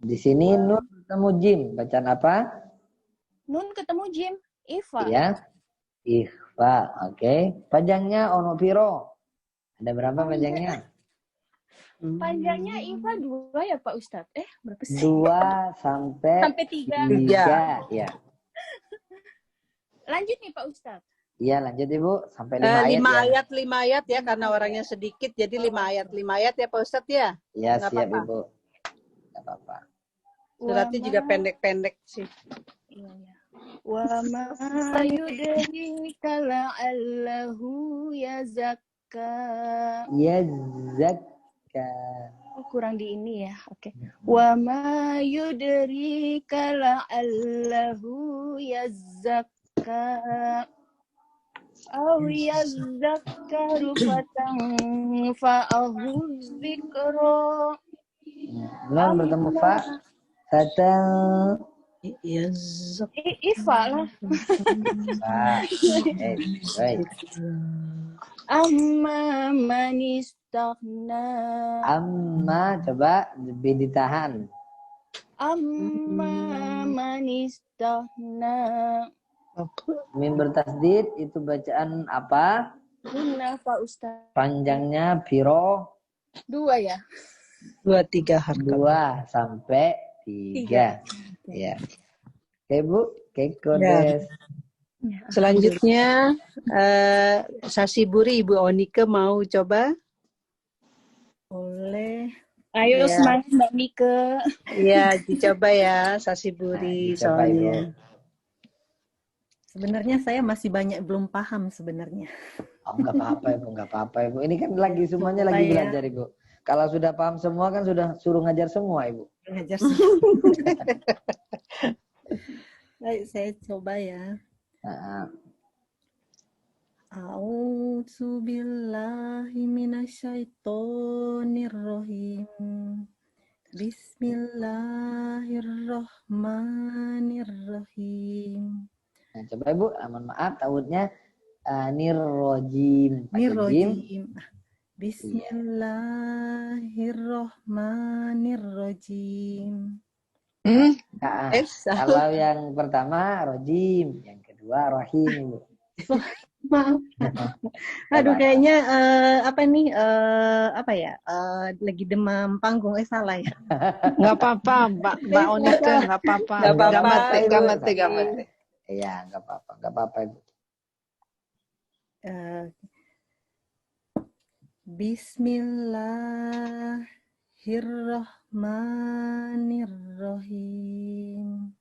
Di sini nun ketemu jim. Bacaan apa? Nun ketemu jim. Ifa. Iya. Ikhfa. Oke. Panjangnya ono piro? Ada berapa panjangnya? Panjangnya IFA 2 ya Pak Ustadz? Berapa sih? 2 sampai Sampai 3. 3. Ya. Lanjut nih Pak Ustadz. Iya, lanjut Ibu sampai 5 ayat 5 ya. ayat, 5 ayat ya, karena orangnya sedikit, jadi 5 ayat. 5 ayat ya Pak Ustadz ya? Ya, Nggak siap apa-apa. Ibu. Enggak apa-apa. Suratnya juga pendek-pendek sih. Iya, ya. Wa ma yudrika la'allahu yazakka. Ya zakka. Oh, kurang di ini ya. Oke. Wa ma yudrika la'allahu yazakka. Aw yazakkaru fatanfa'ahu dzikra. Belum bertemu fa. Kata Iya. Ifa lah. fa. Baik. Amma man istaghna. Amma coba lebih ditahan. Amma man istaghna. Mim bertasdid itu bacaan apa? Guna Pak Ustaz. Panjangnya piro? 2 ya. 2, 3 harkat. 2 sampai 3. Ya. Oke Bu, Keiko Ya. des. Selanjutnya Sasiburi Ibu Onike mau coba? Boleh. Ayo Ya. semangat Mbak Nike. Iya, dicoba ya Sasiburi Dicoba, soalnya. Sebenarnya saya masih banyak belum paham sebenarnya. Oh, enggak apa-apa Ibu, enggak apa-apa Ibu. Ini kan lagi semuanya lagi Coba ya. belajar Ibu. Kalau sudah paham semua kan sudah suruh ngajar semua Ibu. Ngajar. Baik, saya coba ya. Nah, A'udzu billahi minasyaitonir rahim. Bismillahirrahmanirrahim. nah, coba Ibu, mohon maaf tahunnya nirrojim. Pakai jim. Nirrojim. Bismillahirrahmanirrahim. Nah, Salah. kalau yang pertama rojim, yang kedua rohim Ibu. Maaf. Aduh, kayaknya apa nih? Apa ya? Lagi demam panggung. Salah ya. Nggak apa-apa, Mbak Onike, nggak apa-apa. Nggak apa-apa. Gamate. Iya, enggak apa-apa Ibu. Bismillahirrahmanirrahim.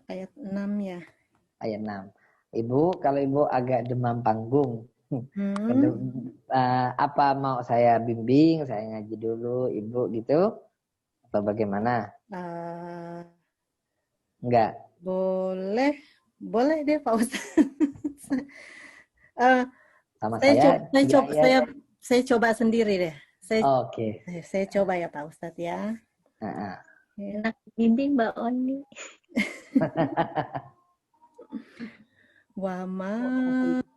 Ayat 6 ya. Ayat 6. Ibu, kalau Ibu agak demam panggung, apa mau saya bimbing, saya ngaji dulu, Ibu gitu? Atau bagaimana? Enggak. Boleh deh Pak Ustaz. Sama saya. Saya coba sendiri deh. Oke. Saya coba ya Pak Ustaz ya. Enak bimbing Mbak Oni. Wa ma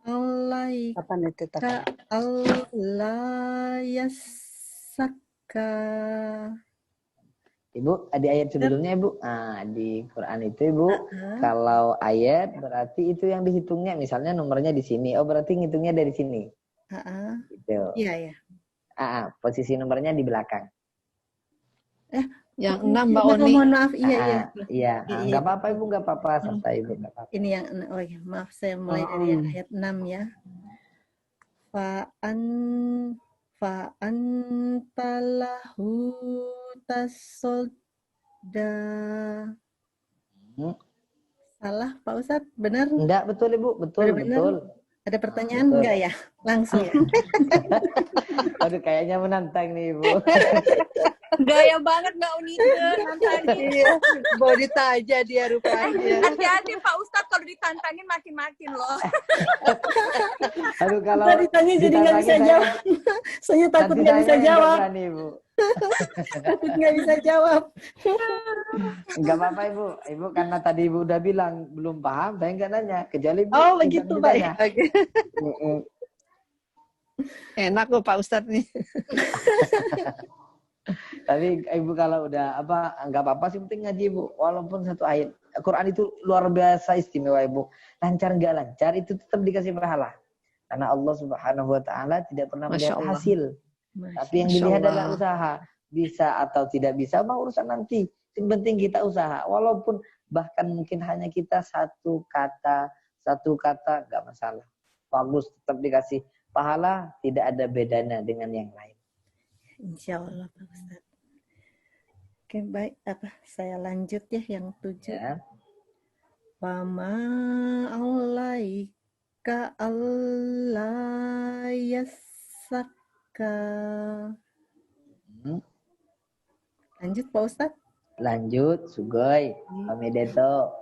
alaika Kapan itu tak? alla yassaka. Ibu, di ayat sebelumnya Ibu, di Quran itu Ibu, kalau ayat berarti itu yang dihitungnya, misalnya nomornya di sini, oh berarti ngitungnya dari sini. Gitu. Iya. Posisi nomornya di belakang. Yang 6 Mbak Oni. Mohon maaf, iya. Iya, nggak apa-apa Ibu, nggak apa-apa, santai Ibu, nggak apa-apa. Ini yang, maaf saya mulai dari ayat 6 ya. Fa'antalahu tasodda. Salah Pak Ustadz, benar? Enggak, betul Ibu, betul. Ada pertanyaan betul. enggak ya? Langsung ya. Aduh, kayaknya menantang nih Ibu. Gaya banget Mbak Onike nantangin. Iya, mau ditaja dia rupanya. Hati-hati Pak Ustadz kalau ditantangin makin-makin loh. Aduh, kalau ditanya jadi nggak bisa jawab. Saya takut nggak bisa jawab. Takut nggak bisa jawab. Nggak apa-apa Ibu. Ibu karena tadi Ibu udah bilang belum paham, saya nggak nanya. Kecuali Ibu. Oh begitu Pak ya. Enak kok Pak Ustadz nih. Tapi Ibu kalau udah nggak apa-apa sih, penting ngaji Ibu. Walaupun satu ayat. Quran itu luar biasa istimewa Ibu. Lancar nggak lancar itu tetap dikasih pahala. Karena Allah Subhanahu wa taala tidak pernah Masya melihat Allah. hasil, tapi yang Masya dilihat Allah. adalah usaha. Bisa atau tidak bisa mah urusan nanti. Yang penting kita usaha. Walaupun bahkan mungkin hanya kita satu kata nggak masalah. Bagus, tetap dikasih pahala, tidak ada bedanya dengan yang lain. Insya Allah Pak Ustadz. Oke, baik. Saya lanjut ya yang 7. Ya. Wa ma alaika alla yassaka. Lanjut Pak Ustadz. Lanjut, sugoi, pamedeto.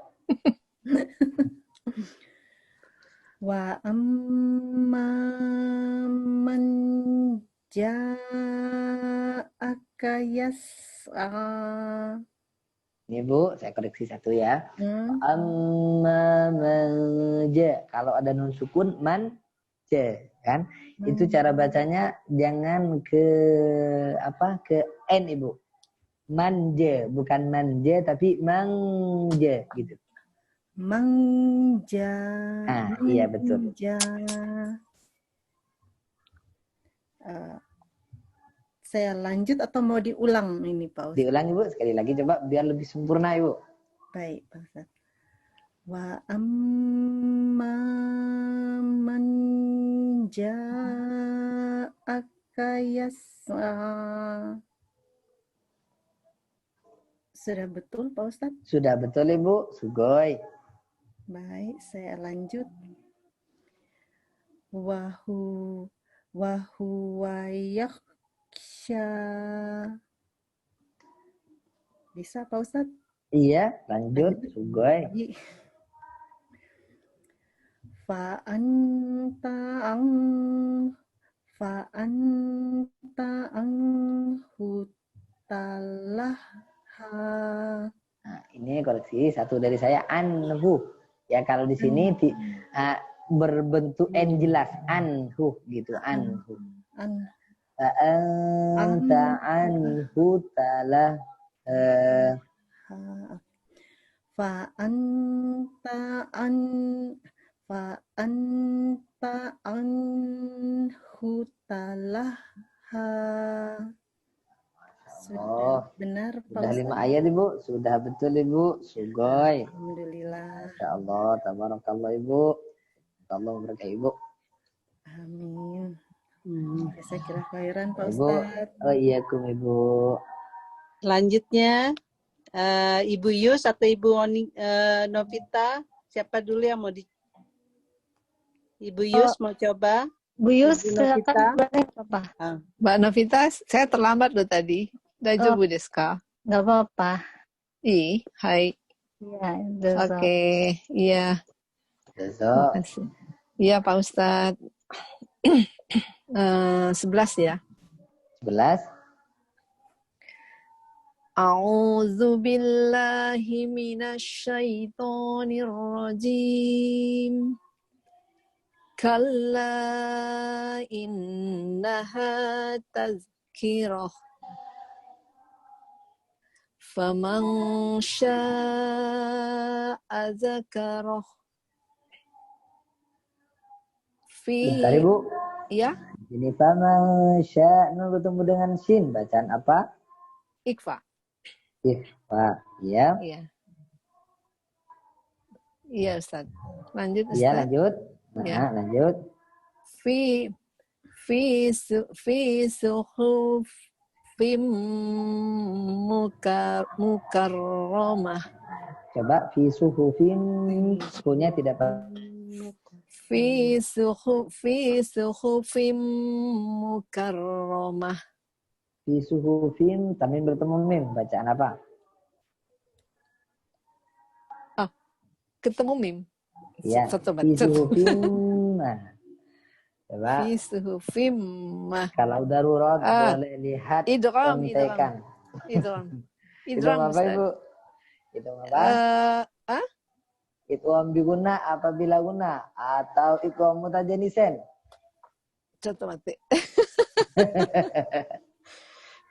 Wa amma man ja'aka yas'a. Ini Bu, saya koreksi satu ya. Amma manja. Kalau ada nun sukun, manja, kan? Itu cara bacanya jangan ke N, Ibu. Manja, bukan manja tapi manja gitu. Manja. Iya betul. Manja. Saya lanjut atau mau diulang ini Pak Ustadz? Diulang Ibu, sekali lagi coba biar lebih sempurna Ibu. Baik Pak Ustadz. Wa amma man ja'aka yas'a. Sudah betul Pak Ustadz? Sudah betul Ibu, sugoi. Baik, saya lanjut. Wahuwa yakhsha. Bisa Pak Ustadz? Iya, lanjut, sugoi. Fa'anta anhu talaha. Nah, ini koreksi satu dari saya, anhu. Ya kalau di sini berbentuk N jelas, anhu gitu, anhu. Anta anhu talah. Fa'anta anhu talaha. Sudah benar Pak Sudah Ustadz? 5 ayat Ibu, sudah betul Ibu, sugoi. Alhamdulillah. Masya Allah, tabarakallah Ibu. Allah berkah Ibu. Amin. Saya kira khairan Pak Ibu, Ustadz. oh iya kum Ibu. Selanjutnya Ibu Yus atau Ibu Novita, siapa dulu yang mau Ibu Yus mau coba? Bu Yus, Ibu Novita. silakan boleh apa? Mbak Novita, saya terlambat loh tadi. Dajobu desu ka? Nggak apa-apa. Hai. Iya, dozo. Oke, iya. Dozo. Makasih. Iya Pak Ustadz. 11 ya. 11. A'udzu billahi minasyaitonir rajim. Kalla innaha tazkirah. Faman syaa'a zakarah. Bentar Ibu. Ya, Ini faman syaa'a ketemu dengan sin. Bacaan apa? Ikhfa. Ikhfa. Ya. Iya. Iya Ustaz. Lanjut Ustaz. Iya lanjut. Nah, Ya. lanjut. Fi suhufim mukarramah. Coba fi suhufin, suhunya tidak Fi suhufim mukarramah. fi suhufin, tamin bertemu mim. Bacaan apa? Ketemu mim. Ya. Satu Fi baca. suhufin. Nah. Coba. Fi suhufim mah. Kalau darurat boleh lihat Idgham. contekan. Idgham Idgham apa Ustaz. Ibu? Idgham apa? Idgham biguna apabila guna atau idgham mutajanisen. Contoh mati.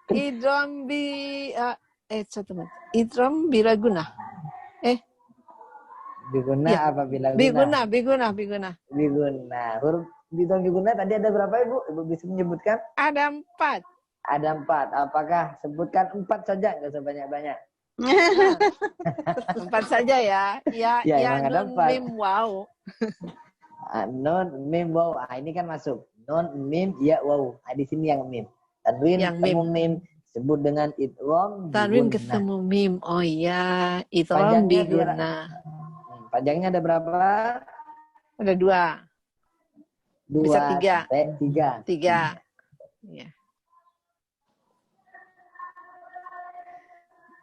Idgham contoh mati. Idgham biraguna. Biguna Ya. apabila guna. Biguna. Biguna. Huruf Bintang guna tadi ada berapa Ibu? Ibu bisa menyebutkan? Ada 4. Ada 4. Apakah sebutkan 4 saja, nggak usah banyak-banyak. Nah, 4 saja ya. Ya, Ya, ya emang ada nun 4. mim wow. Non mim waw. Ini kan masuk. Non mim ya waw. Di sini yang mim. Tanwin Yang ketemu mim sebut dengan idgham Tanwin bigunnah. ketemu mim. Oh iya, idgham Panjangnya bigunnah. Panjangnya ada berapa? Ada 2. 2 Bisa 3. sampai 3. 3. Ya.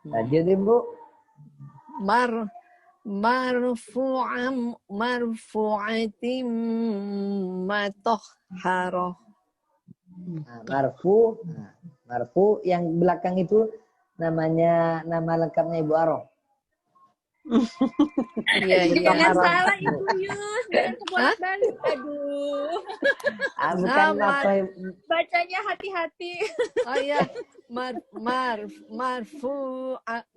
Lanjut Ibu. Marfu'atim matahharah. Nah, marfu yang belakang itu namanya nama lengkapnya Ibu Aroh. Iya, iya. Jangan salah Ibu Yus, jangan kebolak-balik. Aduh, Bukan Nah, apa bacanya hati-hati. Oh iya,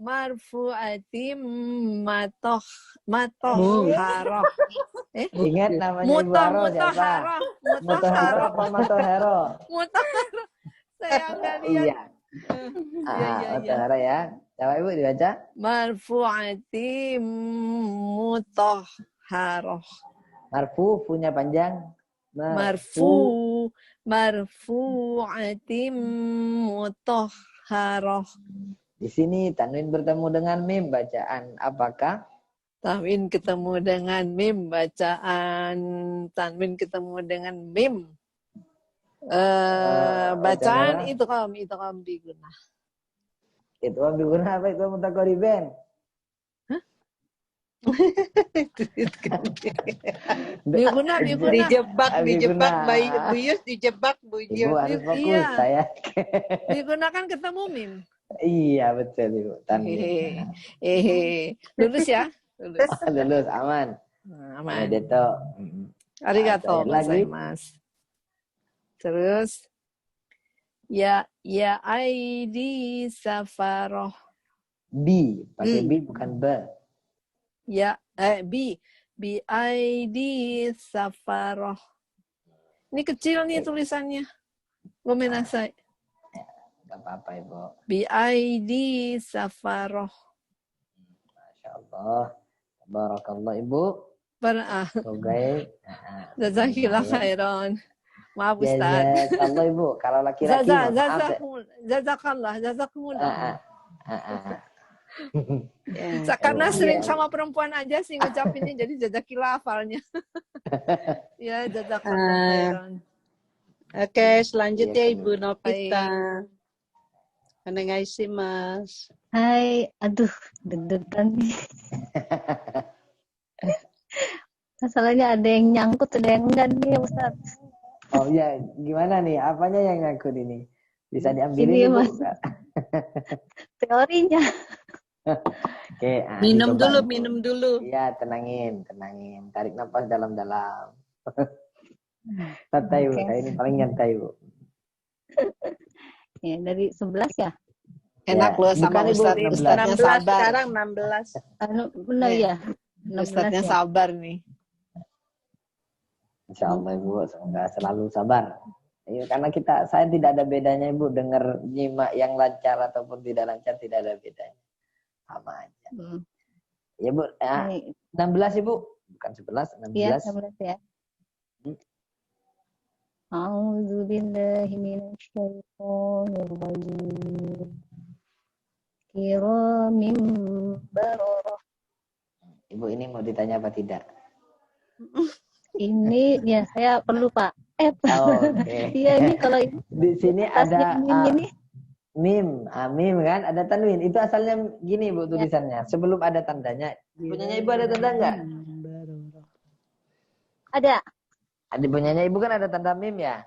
marfu'atim matahharah. ingat namanya Ibu Aroh siapa? Mutahharo apa Matohero? Mutahharah. Saya nggak lihat. Iya. Mutahharo ya. Coba Ibu dibaca. Marfu'atim mutahharah. Marfu punya panjang. Marfu'atim mutahharah. Di sini tanwin bertemu dengan mim, bacaan apakah? Tanwin ketemu dengan mim, bacaan tanwin ketemu dengan mim. Bacaan idgham bigunnah. Itu bigunnah apa itu mutaqariban? Bigunnah. Dijebak Bigunnah. Bu Yus, dijebak Bu Ibu Yus. harus fokus Iya. saya. Bigunnah kan ketemu mim. Iya betul Ibu. Tanwin. Lulus ya? Lulus. Lulus aman. Aman. Deto. Arigato Lagi. gozaimasu. Terus ya aidi safaroh. B, pakai B bukan B. Ya bi aidi safaroh. Ini kecil nih tulisannya. Gomenasai. Gak apa-apa Ibu. Bi aidi safaroh. Masya Allah. Barakallah Ibu. Semoga. Jazakillah khairan. Maaf Ustaz. Jazakallah Ibu. Kalau laki-laki Jazakallah. Ya. Karena sering sama perempuan aja sih ngucapinnya jadi jazakillah hafalnya. Ya jazakallah khairan. Oke, selanjutnya Iya, Ibu Novita. Annyeonghaseyo Mas. Hai, aduh, deg-degan nih. Masalahnya ada yang nyangkut, ada yang enggak nih, Ustaz. Oh ya, gimana nih? Apanya yang ngangkut ini? Bisa diambilin Ini, Ibu? Mas. Teorinya. Oke, Minum dicoba. dulu. Iya, tenangin. Tarik nafas dalam-dalam. Santai Bu, saya ini paling nyantai Bu. Ya, dari 11 ya? Enak Ya, loh sama bukan, Ibu, Ustaz. 16. Ustaznya 16 sabar. sekarang 16. Benar ya? 16 Ustaznya ya? sabar nih. Insya Allah Ibu, semoga selalu sabar. Ya, karena saya tidak ada bedanya Ibu, dengar nyimak yang lancar ataupun tidak lancar tidak ada bedanya. Sama aja. Ya Bu, 16 Ibu, bukan 11, 16. Iya, 16 ya. A'udzu billahi minasyaitonir rajim. Kiramin bararah. Ibu ini mau ditanya apa tidak? Ini ya saya perlu Pak. Oke. Iya ini kalau ini Di sini ada ini mim, mim kan, ada tanwin. Itu asalnya gini Bu tulisannya. Sebelum ada tandanya. Punyanya Ibu ada tanda enggak? ada. Ada punyanya Ibu kan ada tanda mim ya?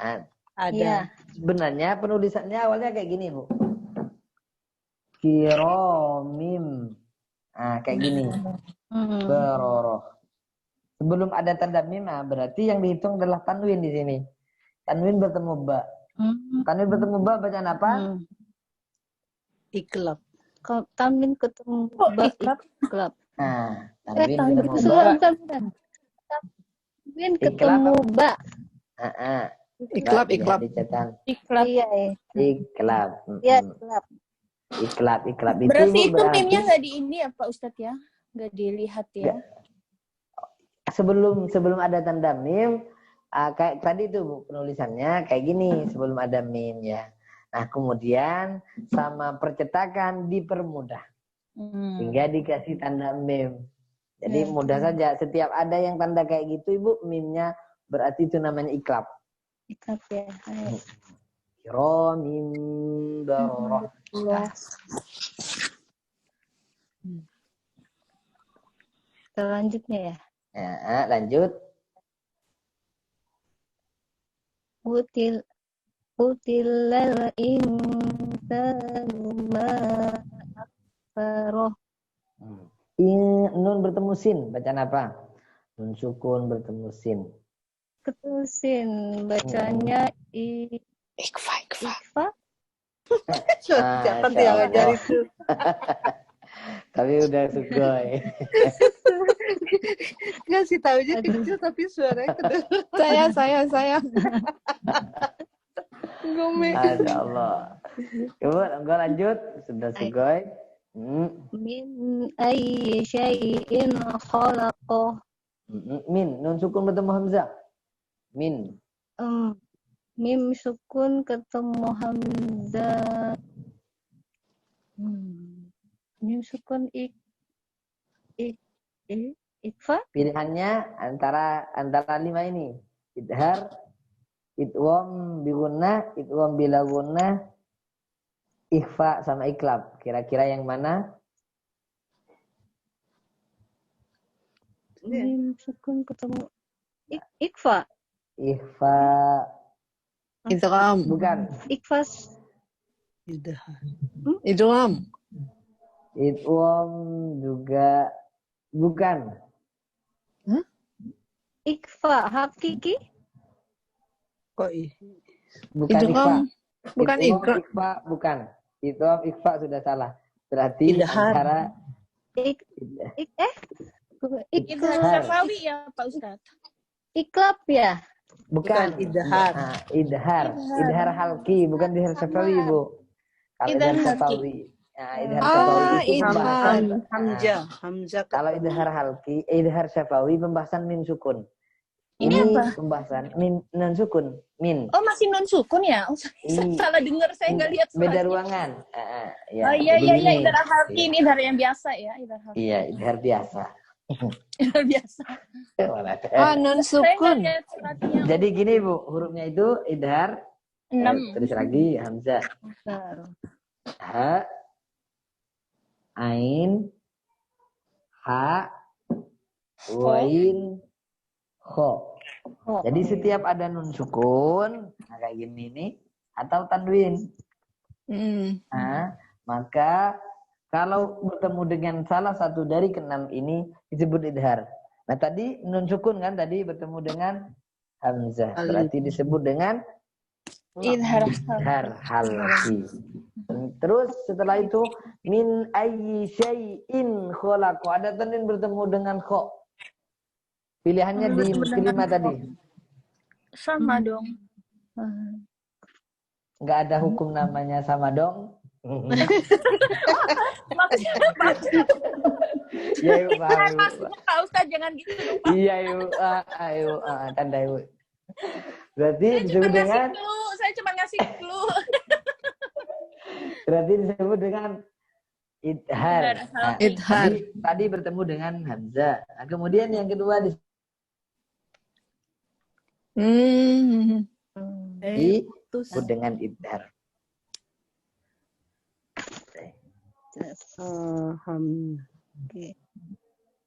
Nah, Ada. Iya. sebenarnya penulisannya awalnya kayak gini Bu. Kiromim. Nah, kayak gini. Beroroh. Sebelum ada tanda mim, berarti yang dihitung adalah tanwin di sini. Tanwin bertemu ba. Tanwin bertemu ba bacaan apa? Iklab. Kalau tanwin ketemu Kok ba iklab? iklab. Nah, tanwin Tanwin bertemu itu ba. bukan. Min Iklab. ketemu ba. Iklab, Tidak iklab. dicetak. Iklab. Iya, Iklab. iya, iklab. Iklab itu Berarti Bu, itu meme-nya nggak di ini ya Pak Ustadz ya? Nggak dilihat ya? sebelum ada tanda mim, kayak tadi itu Bu, penulisannya kayak gini sebelum ada mim ya. Nah kemudian sama percetakan dipermudah hingga dikasih tanda mim. Jadi mudah saja. Setiap ada yang tanda kayak gitu Ibu, mimnya berarti itu namanya iklab. Iklab ya. Kiramin bararah. Selanjutnya ya. Ya, lanjut. Utilal insanu ma akfaroh. Nun bertemu sin, bacaan apa? Nun sukun bertemu sin. Ketusin bacanya Ikfa. ikfa. Siapa yang ngajar itu? Tapi udah sugoi. Ngasih tahunya kecil tapi suaranya kedengeran. Saya. Gome. Masya Allah. Enggak lanjut. Sudah sugoi. Min ayyi syai'in khalaqah. Min. Nun sukun bertemu hamzah. Min. Mim sukun ketemu hamzah. Mim sukun ikfa. Pilihannya antara 5 ini. Idhar, idgham bi gunnah, idgham bila gunnah, ikhfa sama iklab. Kira-kira yang mana? Mim sukun ketemu ikfa. Ikhfa. Idgham. Bukan. Ikfas. Idgham. Idgham juga bukan. Ikfa hakiki. Kok Bukan ikhfa. Idgham. Bukan Idgham, ikra. ikhfa bukan. Idgham ikhfa sudah salah. Berarti Idhar. antara Idhar syafawi ya Pak Ustadz? Iklab ya. bukan idhar. Idhar halki, bukan idhar syafawi, Bu. Kalau idhar Idhar syafawi. Nah, idhar syafawi itu idhar. pembahasan Hamzah. kalau idhar halki, idhar syafawi pembahasan min sukun. Ini apa? Pembahasan min non sukun, min. Oh masih non sukun ya? Oh, saya Iya. salah dengar, saya nggak lihat Beda suratnya. ruangan. Ya, Oh iya begini. idhar halki, ini idhar yang biasa ya, idhar halki. Iya, idhar biasa. Idhar biasa. Non Saya nggak sukun. lihat suratnya. Jadi gini Bu, hurufnya itu idhar. 6. Tulis lagi hamzah. Ha, ain, ha, wain, kho. Jadi setiap ada nun sukun, nah kayak gini nih, atau tanwin, nah, maka kalau bertemu dengan salah satu dari keenam ini disebut idhar. Nah tadi nun sukun kan tadi bertemu dengan hamzah, berarti disebut dengan Idhar halki. Terus setelah itu min ayyi syai'in khalaqo, ada tanwin bertemu dengan kho. Pilihannya di kelima tadi. sama dong. Enggak ada hukum namanya sama dong. Maksudnya Ya yuk, paham, yuk. maksudnya Pak Ustadz jangan gitu dong. Iya yuk, ayo, tanda yuk. Berarti Saya cuma disebut ngasih dengan, clue, saya cuma ngasih clue. berarti disebut dengan idhar. Nah, Idhar. tadi bertemu dengan hamzah. Nah, kemudian yang kedua disebut dengan idhar. Oke.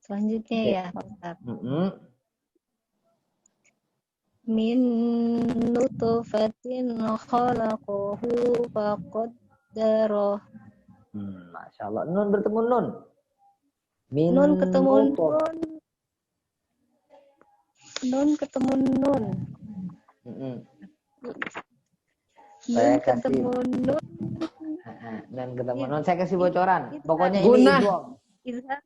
Selanjutnya ya, Pak Ustadz. Min nutfatin khalaqahu faqaddarahu. Masya Allah. Nun bertemu nun. Nun ketemu nun. Nun ketemu nun. Nun ketemu nun. Dan ketemu nun. Saya kasih bocoran. Pokoknya Guna. ini idgham. Idhar.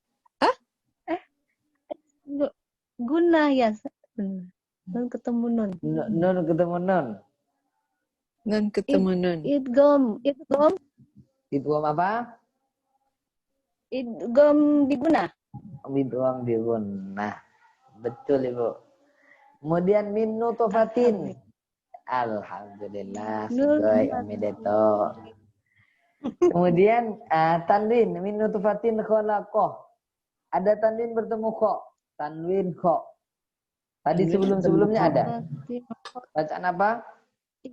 Guna ya. Benar. Nun ketemu nun. Nun ketemu nun. Nun ketemu nun. Idgom Idgham apa? biguna. Idgham bigun. Nah, betul Ibu. Kemudian min nutfatin. Alhamdulillah, sugoi omideto. Kemudian tanwin min nutfatin khalaqah. Ada tanwin bertemu kha. Tanwin kha. Tadi sebelum-sebelumnya ada. Bacaan apa?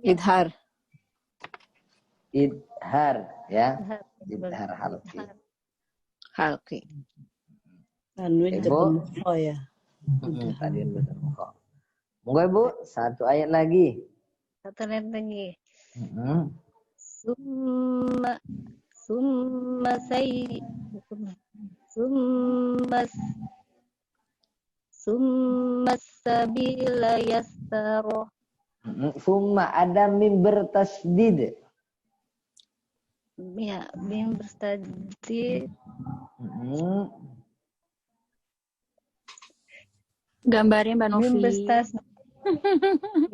Idhar. Idhar, ya. Idhar halqi. Halqi. Tanwin Ibu. ketemu kho ya. Tanwin bertemu kha. Monggo Ibu, satu ayat lagi. Satu lagi. Mm-mm. Summa sabila yassara. Summa ada mim bertasdid. Ya, bim berstaji. Gambarnya Mbak Novi. Bim berstas.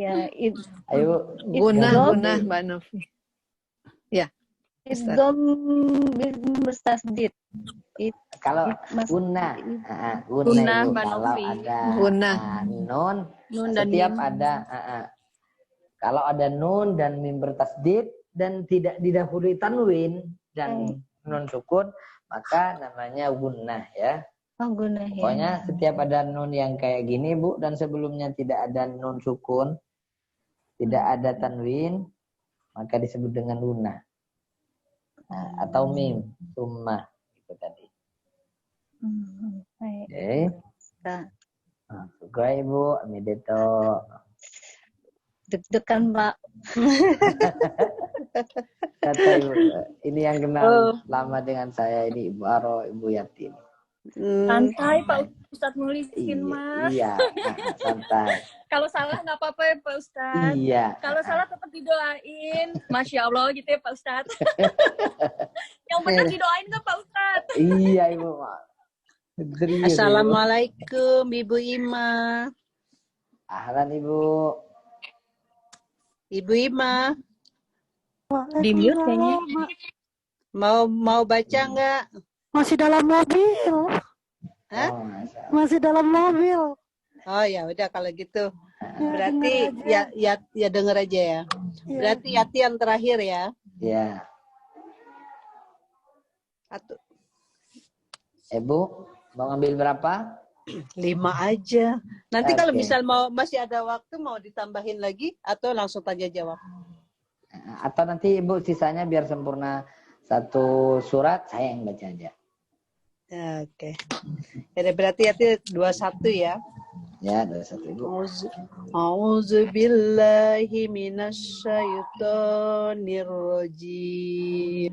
Ya, Ayo. Gunah Mbak Novi. idgom bim berstasdid. Kalau guna, Guna, Ibu. Mbak Kalau Novi. ada Guna. nun, Nun dan setiap mim. ada kalau ada nun dan mim bertasdid dan tidak didahului tanwin dan nun sukun, maka namanya gunnah ya. Oh, guna ya. Pokoknya setiap ada nun yang kayak gini Bu dan sebelumnya tidak ada nun sukun, tidak ada tanwin, maka disebut dengan gunnah. Atau mim, summa itu tadi. Baik. Oke. Nah, Suka Ibu, amideto. deg-degan Pak. Kata Ibu, ini yang kenal lama dengan saya ini Ibu Aro, Ibu Yatin. Santai Pak Ustadz nulisin Mas. Iya, santai. Kalau salah nggak apa-apa ya Pak Ustadz. Iya. Kalau salah tetap didoain. Masya Allah gitu ya Pak Ustadz. Yang benar didoain nggak Pak Ustadz? Iya Ibu. Serius, Assalamualaikum Ibu Ima. Ahlan Ibu. Ibu Ima, Di mute kayaknya. mau baca nggak? Masih dalam mobil. Hah? Oh, Masya Allah. Masih dalam mobil. Oh ya udah kalau gitu. Berarti ya denger aja ya. Berarti Yati yang terakhir ya. Iya. Atau Ibu, mau ngambil berapa? 5 aja. Nanti kalau Oke. misal masih ada waktu mau ditambahin lagi atau langsung tanya jawab. Atau nanti Ibu sisanya biar sempurna satu surat, saya yang baca aja. Ya, oke. Jadi berarti Yati 21 ya. Ya, dari satu Ibu. A'udzu billahi minasyaitonir rajim.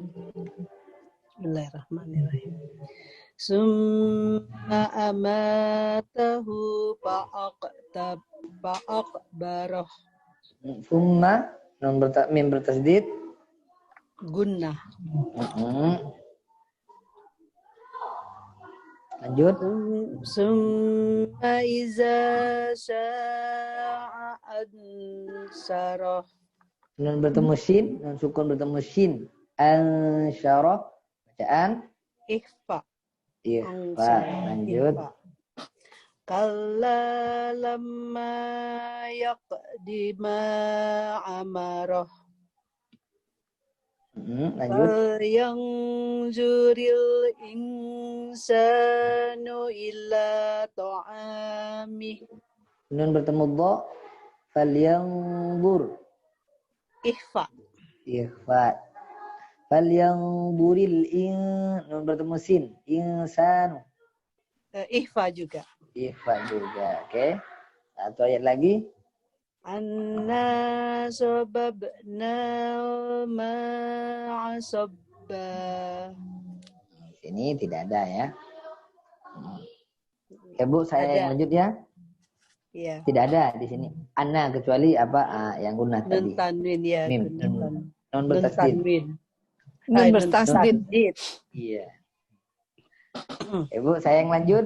Bismillahirrahmanirrahim. Summa amatahu fa'aqbarah. Summa mim bertasdid. Gunnah. Lanjut. Summa iza sya'a ansarah. Nun bertemu shin, nun sukun bertemu shin. Ansyarah. Bacaan. Ikhfa. Ikhfa. Lanjut. Kalla lamma yaqdi ma amarah. Lanjut. Yanzuril insanu illa ta'amih. Nun bertemu dha. Falyanzur. Ikhfa. Ikhfa. Falyanzuril nun bertemu sin. Insanu. Ikhfa juga. Ikhfa juga. Oke. Satu ayat lagi. Anna sababna ma'a sabba. Ini tidak ada ya. Oke Bu, saya Ada. yang lanjut ya. Iya. Tidak ada di sini. Anna kecuali apa yang guna Nun tadi. tanwin ya. Mim. Nun Non bertasdid. tanwin. Nun bertasdid. Iya. Ibu, saya yang lanjut.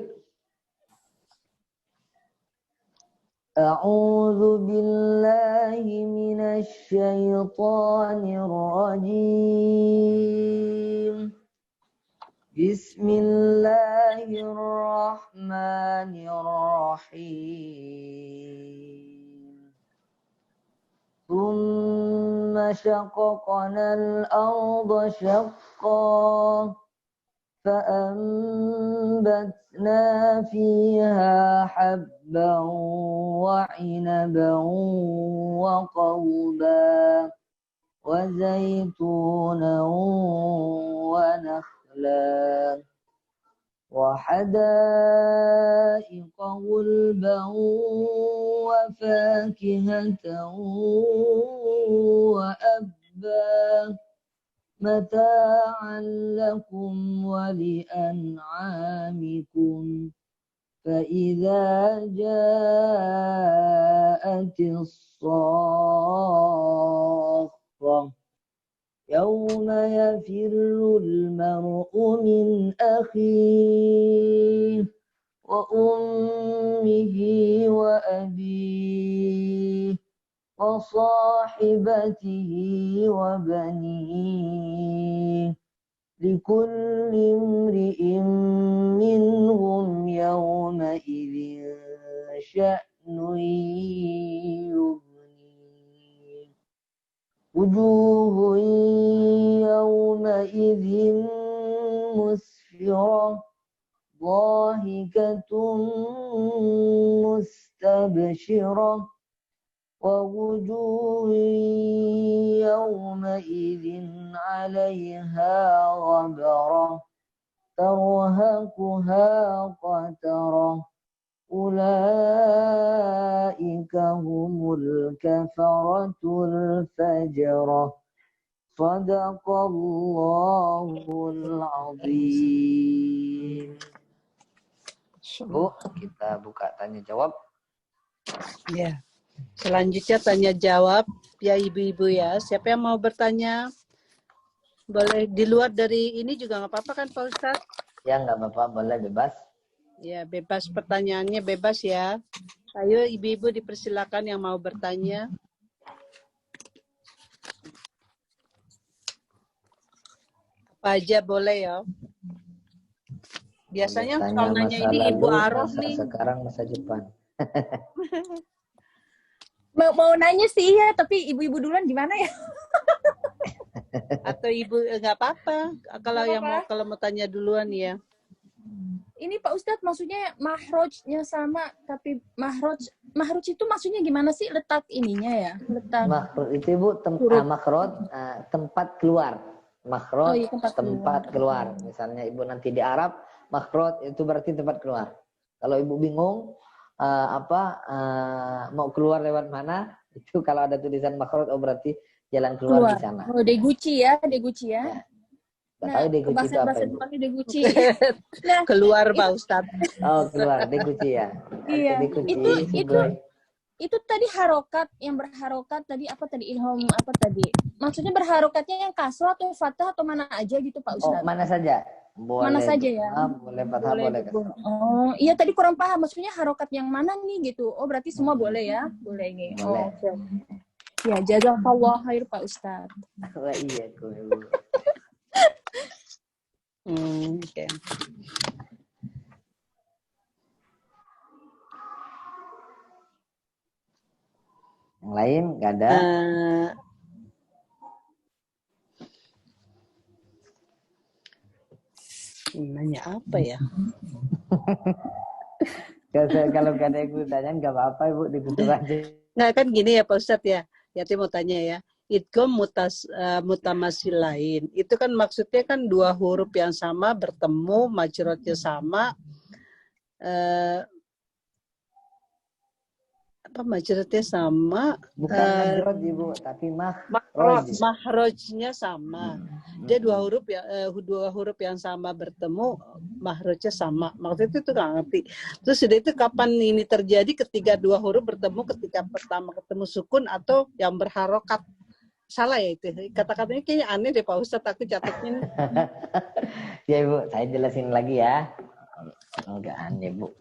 A'udzu billahi minasy syaithanir rajim. Bismillahirrahmanirrahim. Tsumma syaqaqnal arda syaqqa فأنبتنا فيها حبا وعنبا وقضبا وزيتونا ونخلا وحدائق غلبا وفاكهة وأبا متاعا لكم ولأنعامكم فإذا جاءت الصاخة يوم يفر المرء من أخيه وأمه وأبيه وصاحبته وبنيه لكل امرئ منهم يومئذ شأن يغنيه وجوه يومئذ مسفرة ضاحكة مستبشرة ووجوه يومئذ عليها غبرة ترهقها قترة أولئك هم الكفرة الفجرة صدق الله العظيم. Bu, kita buka tanya jawab. Ya. Selanjutnya tanya jawab ya ibu-ibu ya. Siapa yang mau bertanya? Boleh di luar dari ini juga nggak apa-apa kan Pak Ustadz? Ya nggak apa-apa, boleh bebas. Ya bebas, pertanyaannya bebas ya. Ayo ibu-ibu dipersilakan yang mau bertanya. Apa aja boleh ya. Biasanya kalau nanya ini Ibu Aroh nih. Sekarang masa Jepang. Mau nanya sih ya, tapi ibu-ibu duluan gimana ya? Atau ibu nggak apa-apa. Kalau mau tanya duluan ya. Ini Pak Ustadz maksudnya mahrojnya sama, tapi mahroj itu maksudnya gimana sih letak ininya ya? Letak. Makhroj itu Ibu makhroj tempat keluar. Makhroj tempat keluar. Misalnya Ibu nanti di Arab, makhroj itu berarti tempat keluar. Kalau Ibu bingung mau keluar lewat mana, itu kalau ada tulisan makhraj berarti jalan keluar di sana. Oh, deguci ya. Nah, bahasa Jepangnya deguci. Nah, keluar Pak Ustadz. Oh, keluar deguci ya. Iya. Itu tadi harokat, yang berharokat tadi apa tadi ilham apa tadi? Maksudnya berharokatnya yang kasroh atau fathah atau mana aja gitu Pak Ustadz? Oh, mana saja. Boleh, mana saja ya? Boleh fathah, boleh kasroh. Oh, iya tadi kurang paham. Maksudnya harokat yang mana nih gitu? Oh, berarti semua boleh ya? Boleh nih. Boleh. Oh, okay. Ya, jazakallah khair Pak Ustadz. Wah, iya tuh Ibu. Okay. Yang lain nggak ada? Nanya apa ya? Kalau nggak ada yang tanya nggak apa-apa Ibu, ditutup aja. Nggak kan gini ya Pak Ustadz ya. Yati mau tanya ya. Idgham mutamasil lain. Itu kan maksudnya kan dua huruf yang sama bertemu, majrurnya sama. Majrurnya sama. Bukan majrur Ibu, tapi mahroj. Mahrojnya sama. Dia dua huruf yang sama bertemu, mahrojnya sama. Maksudnya itu nggak ngerti. Terus itu kapan ini terjadi ketika dua huruf bertemu, ketika pertama ketemu sukun atau yang berharokat? Salah ya itu. Kata-katanya kayaknya aneh deh Pak Ustadz, aku catatnya. Ya Ibu, saya jelasin lagi ya. Enggak aneh Bu.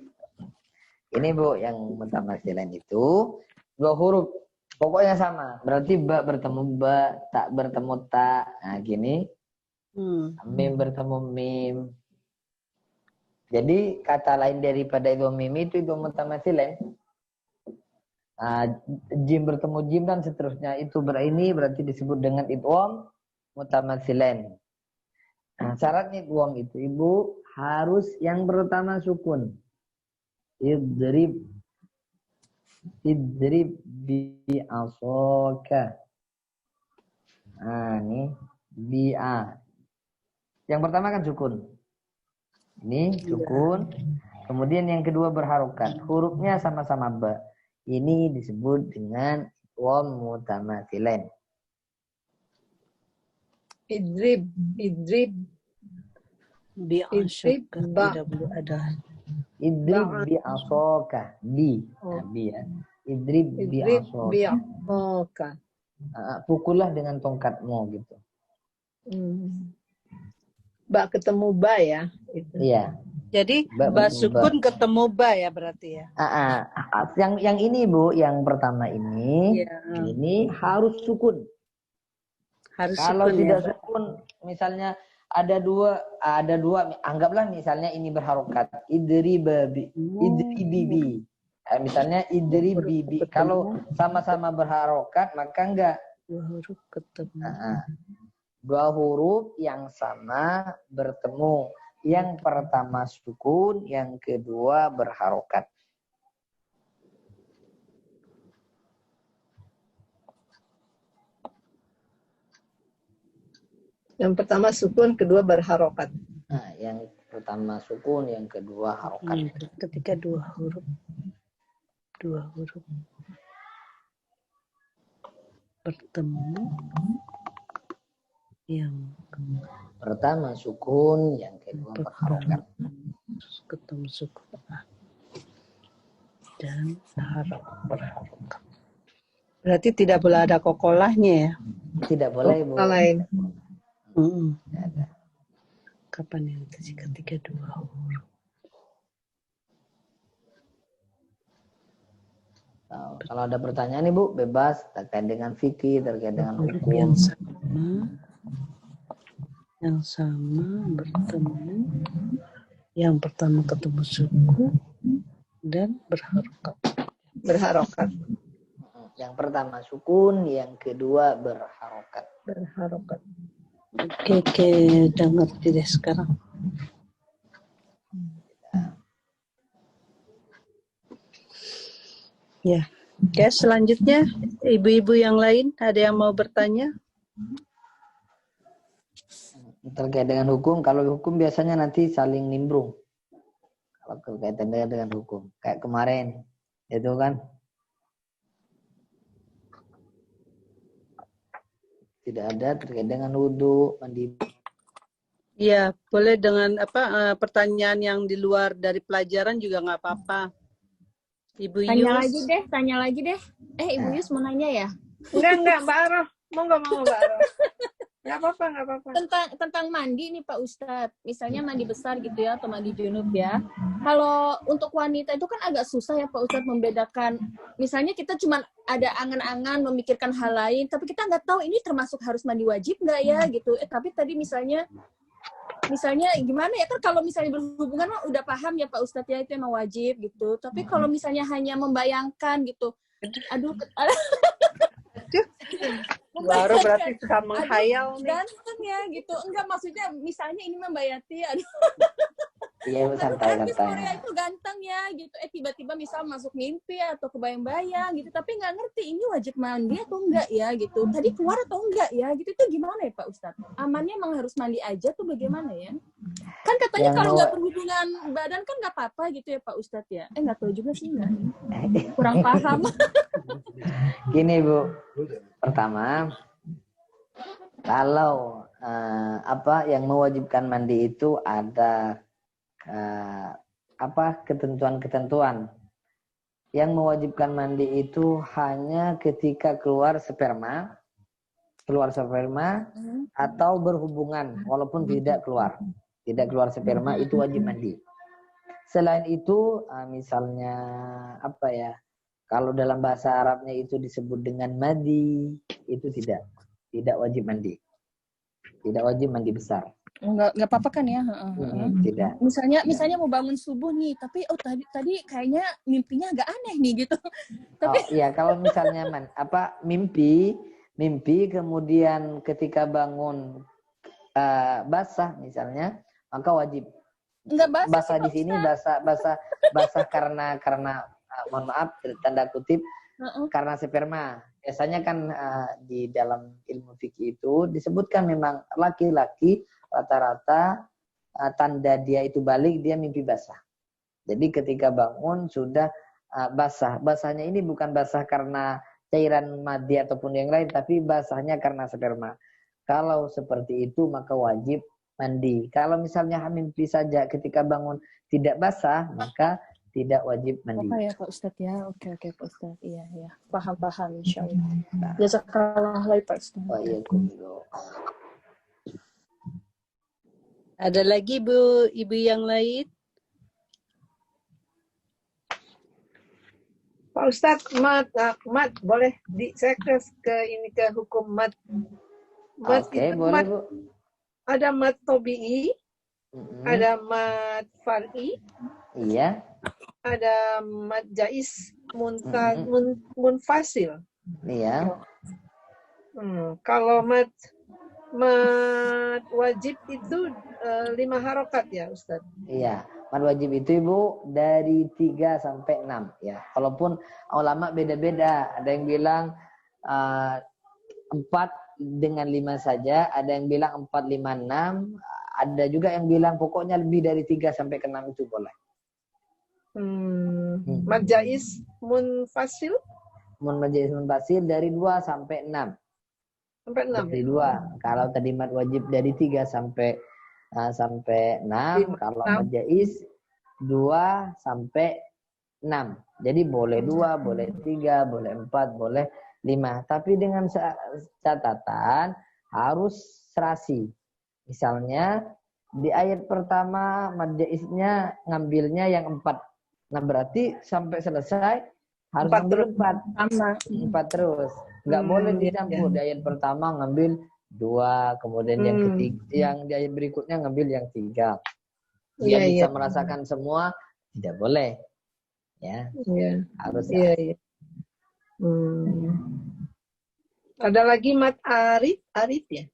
Ini Bu, yang mutamatsilain itu 2 huruf. Pokoknya sama. Berarti ba bertemu ba, tak bertemu ta. Nah, gini. Mim bertemu mim. Jadi kata lain daripada idgham mim itu mutamatsilain. Nah, jim bertemu jim dan seterusnya itu berarti disebut dengan idgham mutamatsilain. Nah, syarat idgham itu Ibu harus yang pertama sukun. Idrib bi asaka. Nah, ini bi'a. Yang pertama kan sukun. Ini sukun. Kemudian yang kedua berharokat. Hurufnya sama-sama ba. Ini disebut dengan idgham mutamatsilain. Idrib Bi asyaka tidak boleh ada. Idrib bi asaka. Bi. Nah, bi ya. Idrib bi asaka. Pukullah dengan tongkatmu gitu. Ba ketemu ba ya. Itu. Iya. Jadi ba sukun ketemu ba ya berarti ya. Yang ini Bu, yang pertama ini, ini harus sukun. Harus Kalau sukun tidak ya. sukun, misalnya ada dua, anggaplah misalnya ini berharokat. Idribibi. Misalnya idribibi. Kalau sama-sama berharokat, maka enggak. 2 huruf ketemu. 2 huruf yang sama bertemu. Yang pertama sukun, yang kedua berharokat. Yang pertama sukun, kedua berharokat. Nah, yang pertama sukun, yang kedua harokat. Ketika 2 huruf bertemu, yang pertama sukun, yang kedua berharokat. Ketemu sukun dan berharokat. Berarti tidak boleh ada kokolahnya ya? Tidak boleh Bu. Lain. Ada. Kapan yang ketika 2 huruf? Kalau ada pertanyaan nih Bu, bebas terkait dengan fikih, terkait dengan Huruf hukum. yang sama bertemu, yang pertama ketemu sukun dan berharokat. Yang pertama sukun, yang kedua berharokat. Oke, udah ngerti deh sekarang. Ya, oke, selanjutnya ibu-ibu yang lain ada yang mau bertanya? Terkait dengan hukum, kalau hukum biasanya nanti saling nimbrung. Kalau berkaitan dengan hukum, kayak kemarin, itu kan tidak ada terkait dengan wudu, mandi. Iya, boleh dengan pertanyaan yang di luar dari pelajaran juga nggak apa-apa. Ibu Yus. Tanya lagi deh. Ibu Yus mau nanya ya? Enggak, Mbak Aroh. Mau Mbak Aroh. Nggak apa-apa. Tentang mandi nih Pak Ustadz. Misalnya mandi besar gitu ya, atau mandi junub ya. Kalau untuk wanita itu kan agak susah ya Pak Ustadz membedakan. Misalnya kita cuma ada angan-angan memikirkan hal lain, tapi kita nggak tahu ini termasuk harus mandi wajib nggak ya gitu. Tapi tadi misalnya gimana ya, kan kalau misalnya berhubungan mah udah paham ya Pak Ustadz ya, itu emang wajib gitu. Tapi kalau misalnya hanya membayangkan gitu, aduh Baru berarti sudah menghayal nih. Ganteng ya gitu. Enggak, maksudnya misalnya ini membayati, aduh. Iya, santai. Korea itu ganteng ya gitu. Tiba-tiba misal masuk mimpi atau kebayang-bayang gitu, tapi nggak ngerti ini wajib mandi atau enggak ya gitu. Tadi keluar atau enggak ya gitu. Itu gimana ya Pak Ustadz? Amannya emang harus mandi aja tuh bagaimana ya? Kan katanya kalau nggak berhubungan badan kan nggak apa-apa gitu ya Pak Ustadz ya. Nggak tahu juga sih, nggak. Kurang paham. Gini Bu, pertama, kalau yang mewajibkan mandi itu ada ketentuan-ketentuan. Yang mewajibkan mandi itu hanya ketika keluar sperma atau berhubungan, walaupun tidak keluar sperma itu wajib mandi. Selain itu, misalnya apa ya? Kalau dalam bahasa Arabnya itu disebut dengan mandi, itu tidak wajib mandi. Tidak wajib mandi besar. Nggak apa-apa kan ya? Tidak. Misalnya mau bangun subuh nih, tapi tadi kayaknya mimpinya agak aneh nih gitu. Tapi iya, kalau misalnya mimpi kemudian ketika bangun basah misalnya, maka wajib. Nggak basah di sini basah karena mohon maaf tanda kutip karena sperma. Biasanya kan di dalam ilmu fikih itu disebutkan memang laki-laki rata-rata tanda dia itu balik, dia mimpi basah. Jadi ketika bangun sudah basah. Basahnya ini bukan basah karena cairan madi ataupun yang lain, tapi basahnya karena sperma. Kalau seperti itu maka wajib mandi. Kalau misalnya mimpi saja ketika bangun tidak basah, maka tidak wajib mandi. Apa ya Pak Ustadz ya? Oke Pak Ustadz. Iya. Paham insyaallah. Jazakallah khair Pak Ustadz. Ada lagi ibu yang lain? Pak Ustadz, mat boleh saya ke hukum mat. Mat Oke, itu boleh Bu. Ada mat tobi'i, ada mat far'i, iya, ada mat jais munfasil. Iya. Kalau mat wajib itu 5 harokat ya Ustaz? Iya, mat wajib itu Ibu dari 3 sampai 6 ya. Walaupun ulama beda-beda, ada yang bilang 4 dengan 5 saja, ada yang bilang 4, 5, 6, ada juga yang bilang pokoknya lebih dari 3 sampai ke 6 itu boleh. Mat jais munfasil? Mat jais munfasil dari 2 sampai 6. Sampai 6 dari 2. Kalau tadi mat wajib dari 3 sampai 6, kalau mat jais 2 sampai 6. Jadi boleh 2, boleh 3, boleh 4, boleh 5. Tapi dengan catatan harus serasi. Misalnya di ayat pertama mat jaisnya ngambilnya yang 4. Nah berarti sampai selesai harus ngambil 4. 4 terus. Nggak boleh dicampur. Di ayat pertama ngambil 2, kemudian yang ketiga, yang di ayat berikutnya ngambil yang 3. Dia bisa merasakan semua, tidak boleh. Ya, harus. Ada lagi mat arid ya?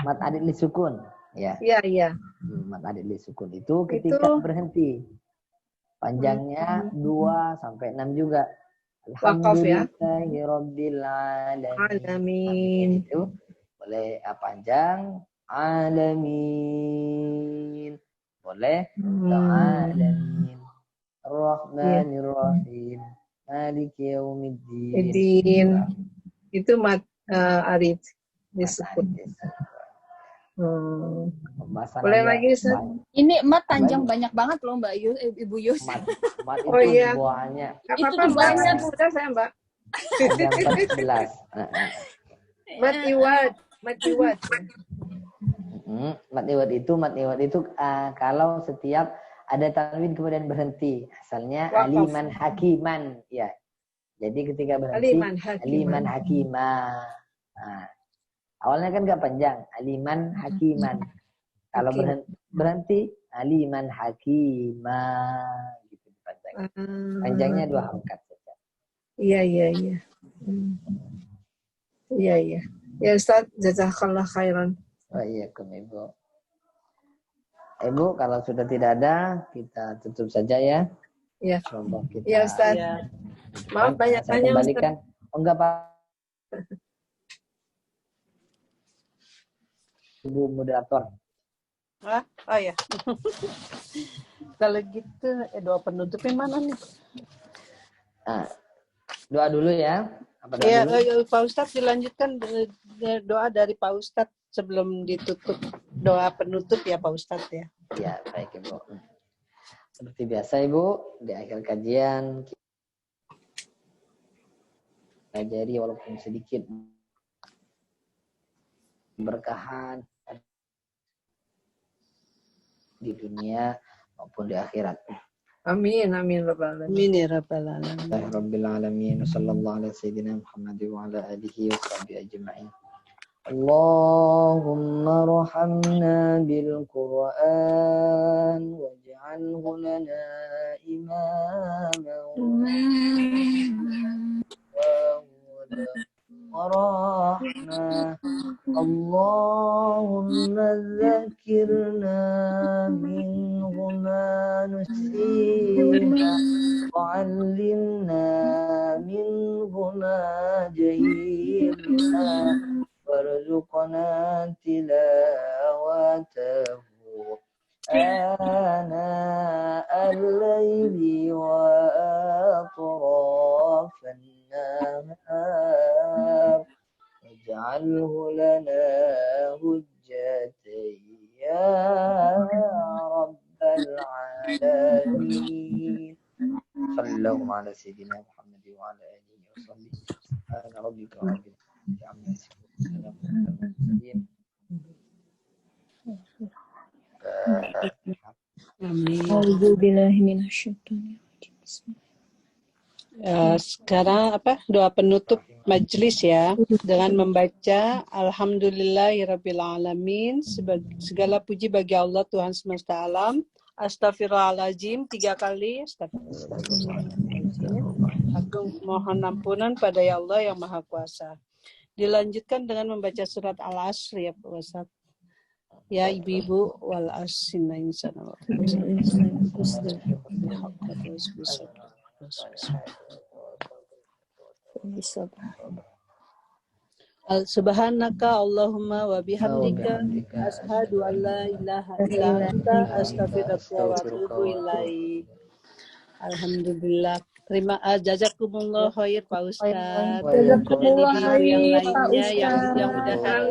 Mat arid li sukun. Ya. Iya. Mat arid li sukun itu ketika berhenti. Panjangnya 2 sampai 6 juga. Alhamdulillahirabbil alamin. Itu boleh panjang alamin. Boleh alamin. Ar-Rahmanir-Rahim. Maliki yaumiddin. Itu mat arid disebut. Boleh lagi Ustaz? Ini mat panjang banyak banget loh Ibu Yus. Mat itu buahnya. Itu tuh banyak mudah saya Mbak. Ada 14. Mat iwad. Mat iwad itu kalau setiap ada tanwin kemudian berhenti. Asalnya aliman hakiman. Ya. Jadi ketika berhenti aliman hakimah. Nah, awalnya kan nggak panjang. Aliman hakiman. Kalau berhenti aliman hakimah. Gitu panjang. Panjangnya 2 harokat saja. Iya. Iya. Ya Ustaz, jazakallah khairan. Wa'alaikum Ibu. Ibu, kalau sudah tidak ada, kita tutup saja ya. Iya. Kita, ya Ustaz. Maaf banyak tanya Ustaz. Enggak Pak. Ibu moderator. Oh ya. Kalau gitu, doa penutupnya mana nih? Nah, doa dulu ya. Iya, Pak Ustadz dilanjutkan doa dari Pak Ustadz sebelum ditutup. Doa penutup ya Pak Ustadz ya. Ya, baik Ibu. Seperti biasa Ibu, di akhir kajian kita ajari walaupun sedikit berkahan di dunia maupun di akhirat. Amin, amin, Rabbal alamin. Amin ya rabbal alamin. Rabbil alamin. Sallallahu ala sayyidina Muhammad wa ala alihi wa sahbihi ajma'in. Allahumma rahamna bil Qur'an waj'alhu lana imaman wa rahmah. Allahumma dzakirna minhu ma nusina wa'allimna minhu ma jahilna warzuqna tilawatahu ana al-layli wa atrafan nahar waj'alhu lana hujjatan ya rabbal alamin. Sallallahu ala sayyidina Muhammad wa ala alihi wa sahbihi. Subhana rabbika rabbil izzati amma yasifun. Amin. A'udzubillahi minasyaitonir rajim. Sekarang doa penutup majelis ya, dengan membaca Alhamdulillahirabbil alamin, segala puji bagi Allah Tuhan semesta alam. Astaghfirullahaladzim 3 kali. Aku mohon ampunan pada ya Allah yang Maha Kuasa. Dilanjutkan dengan membaca surat Al-Asr ya Pak Ustaz. Ya ibu-ibu wal asina insana. Subhanaka Allahumma wa bihamdika ashhadu an la ilaha illa anta astaghfiruka wa atubu ilaik. Alhamdulillah. Terima jazakumullah khair Pak Ustaz. Dan ibu yang lainnya yang mudah-mudahan